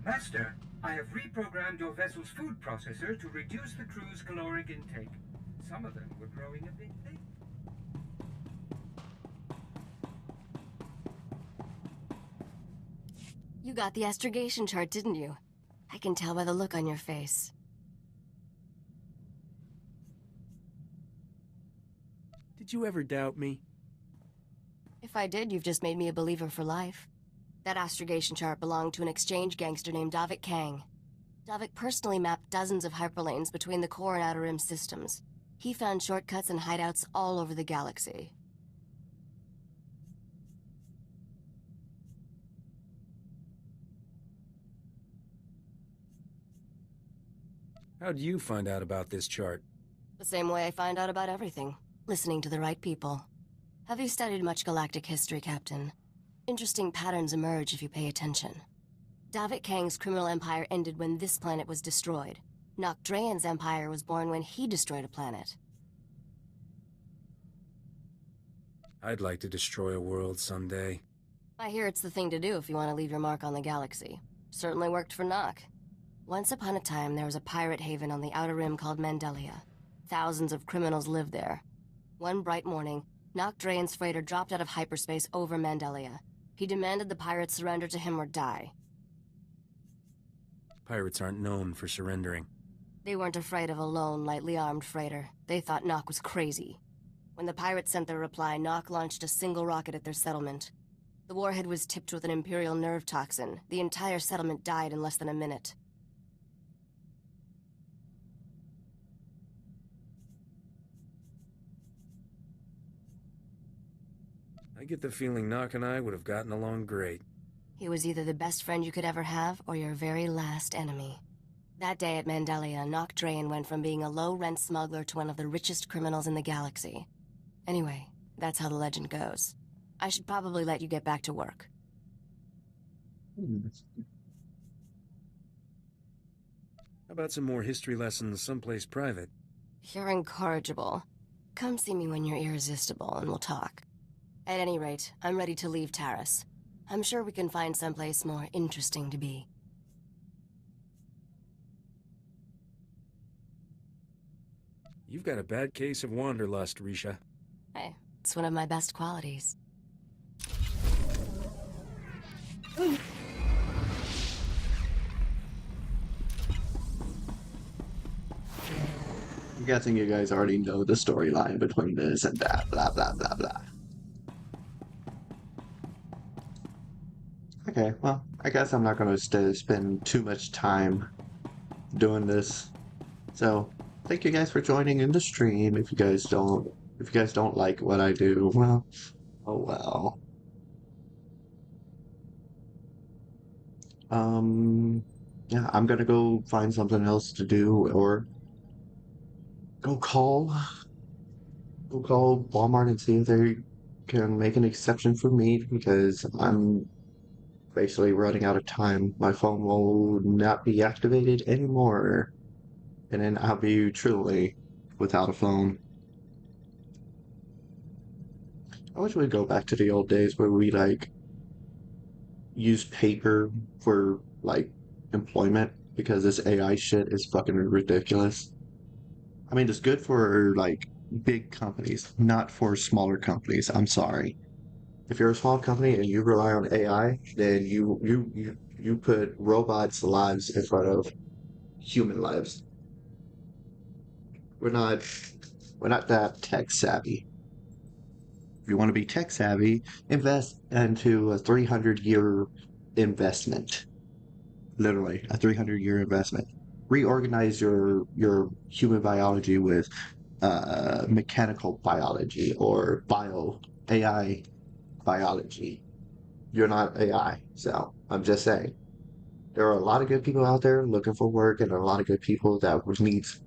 Master, I have reprogrammed your vessel's food processor to reduce the crew's caloric intake. Some of them were growing a bit thick. You got the astrogation chart, didn't you? I can tell by the look on your face. Did you ever doubt me? If I did, you've just made me a believer for life. That astrogation chart belonged to an exchange gangster named Davik Kang. Davik personally mapped dozens of hyperlanes between the core and outer rim systems. He found shortcuts and hideouts all over the galaxy. How'd you find out about this chart? The same way I find out about everything. Listening to the right people. Have you studied much galactic history, Captain? Interesting patterns emerge if you pay attention. Davik Kang's criminal empire ended when this planet was destroyed. Nok Drayan's empire was born when he destroyed a planet. I'd like to destroy a world someday. I hear it's the thing to do if you want to leave your mark on the galaxy. Certainly worked for Nok. Once upon a time, there was a pirate haven on the Outer Rim called Mandelia. Thousands of criminals lived there. One bright morning, Nok Drayan's freighter dropped out of hyperspace over Mandelia. He demanded the pirates surrender to him or die. Pirates aren't known for surrendering. They weren't afraid of a lone, lightly armed freighter. They thought Nok was crazy. When the pirates sent their reply, Nok launched a single rocket at their settlement. The warhead was tipped with an Imperial nerve toxin. The entire settlement died in less than a minute. I get the feeling Nok and I would have gotten along great. He was either the best friend you could ever have, or your very last enemy. That day at Mandelia, Nok Drayan went from being a low-rent smuggler to one of the richest criminals in the galaxy. Anyway, that's how the legend goes. I should probably let you get back to work. How about some more history lessons someplace private? You're incorrigible. Come see me when you're irresistible, and we'll talk. At any rate, I'm ready to leave Taris. I'm sure we can find someplace more interesting to be. You've got a bad case of wanderlust, Risha. Hey, it's one of my best qualities. I'm guessing you guys already know the storyline between this and that, blah, blah, blah, blah. Okay, well, I guess I'm not going to spend too much time doing this. So, thank you guys for joining in the stream. If you guys don't like what I do, well, oh well. Yeah, I'm gonna go find something else to do, or go call Walmart and see if they can make an exception for me, because I'm basically running out of time. My phone will not be activated anymore, and then I'll be truly without a phone. I wish we'd go back to the old days where we like use paper for like employment because this AI shit is fucking ridiculous. I mean, it's good for like big companies, not for smaller companies. I'm sorry. If you're a small company and you rely on AI, then you put robots' lives in front of human lives. We're not we're not that tech savvy. If you want to be tech savvy, invest into a 300-year investment. Literally, a 300-year investment. Reorganize your human biology with mechanical biology or bio AI biology. You're not AI, so I'm just saying. There are a lot of good people out there looking for work, and a lot of good people that needs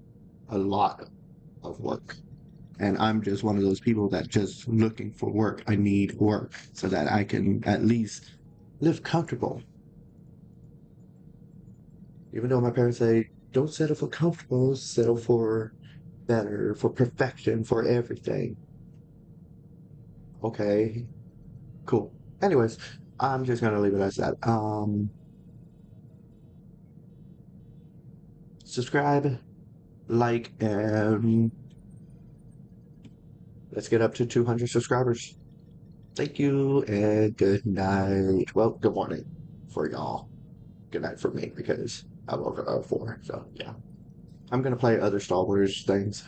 a lot of work. And I'm just one of those people that just looking for work. I need work so that I can at least live comfortable. Even though my parents say, don't settle for comfortable, settle for better, for perfection, for everything. Okay, cool. Anyways, I'm just gonna leave it as that. Subscribe, like, and let's get up to 200 subscribers. Thank you and good night. Well, good morning for y'all. Good night for me because I woke up at 4. So yeah, I'm gonna play other Star Wars things.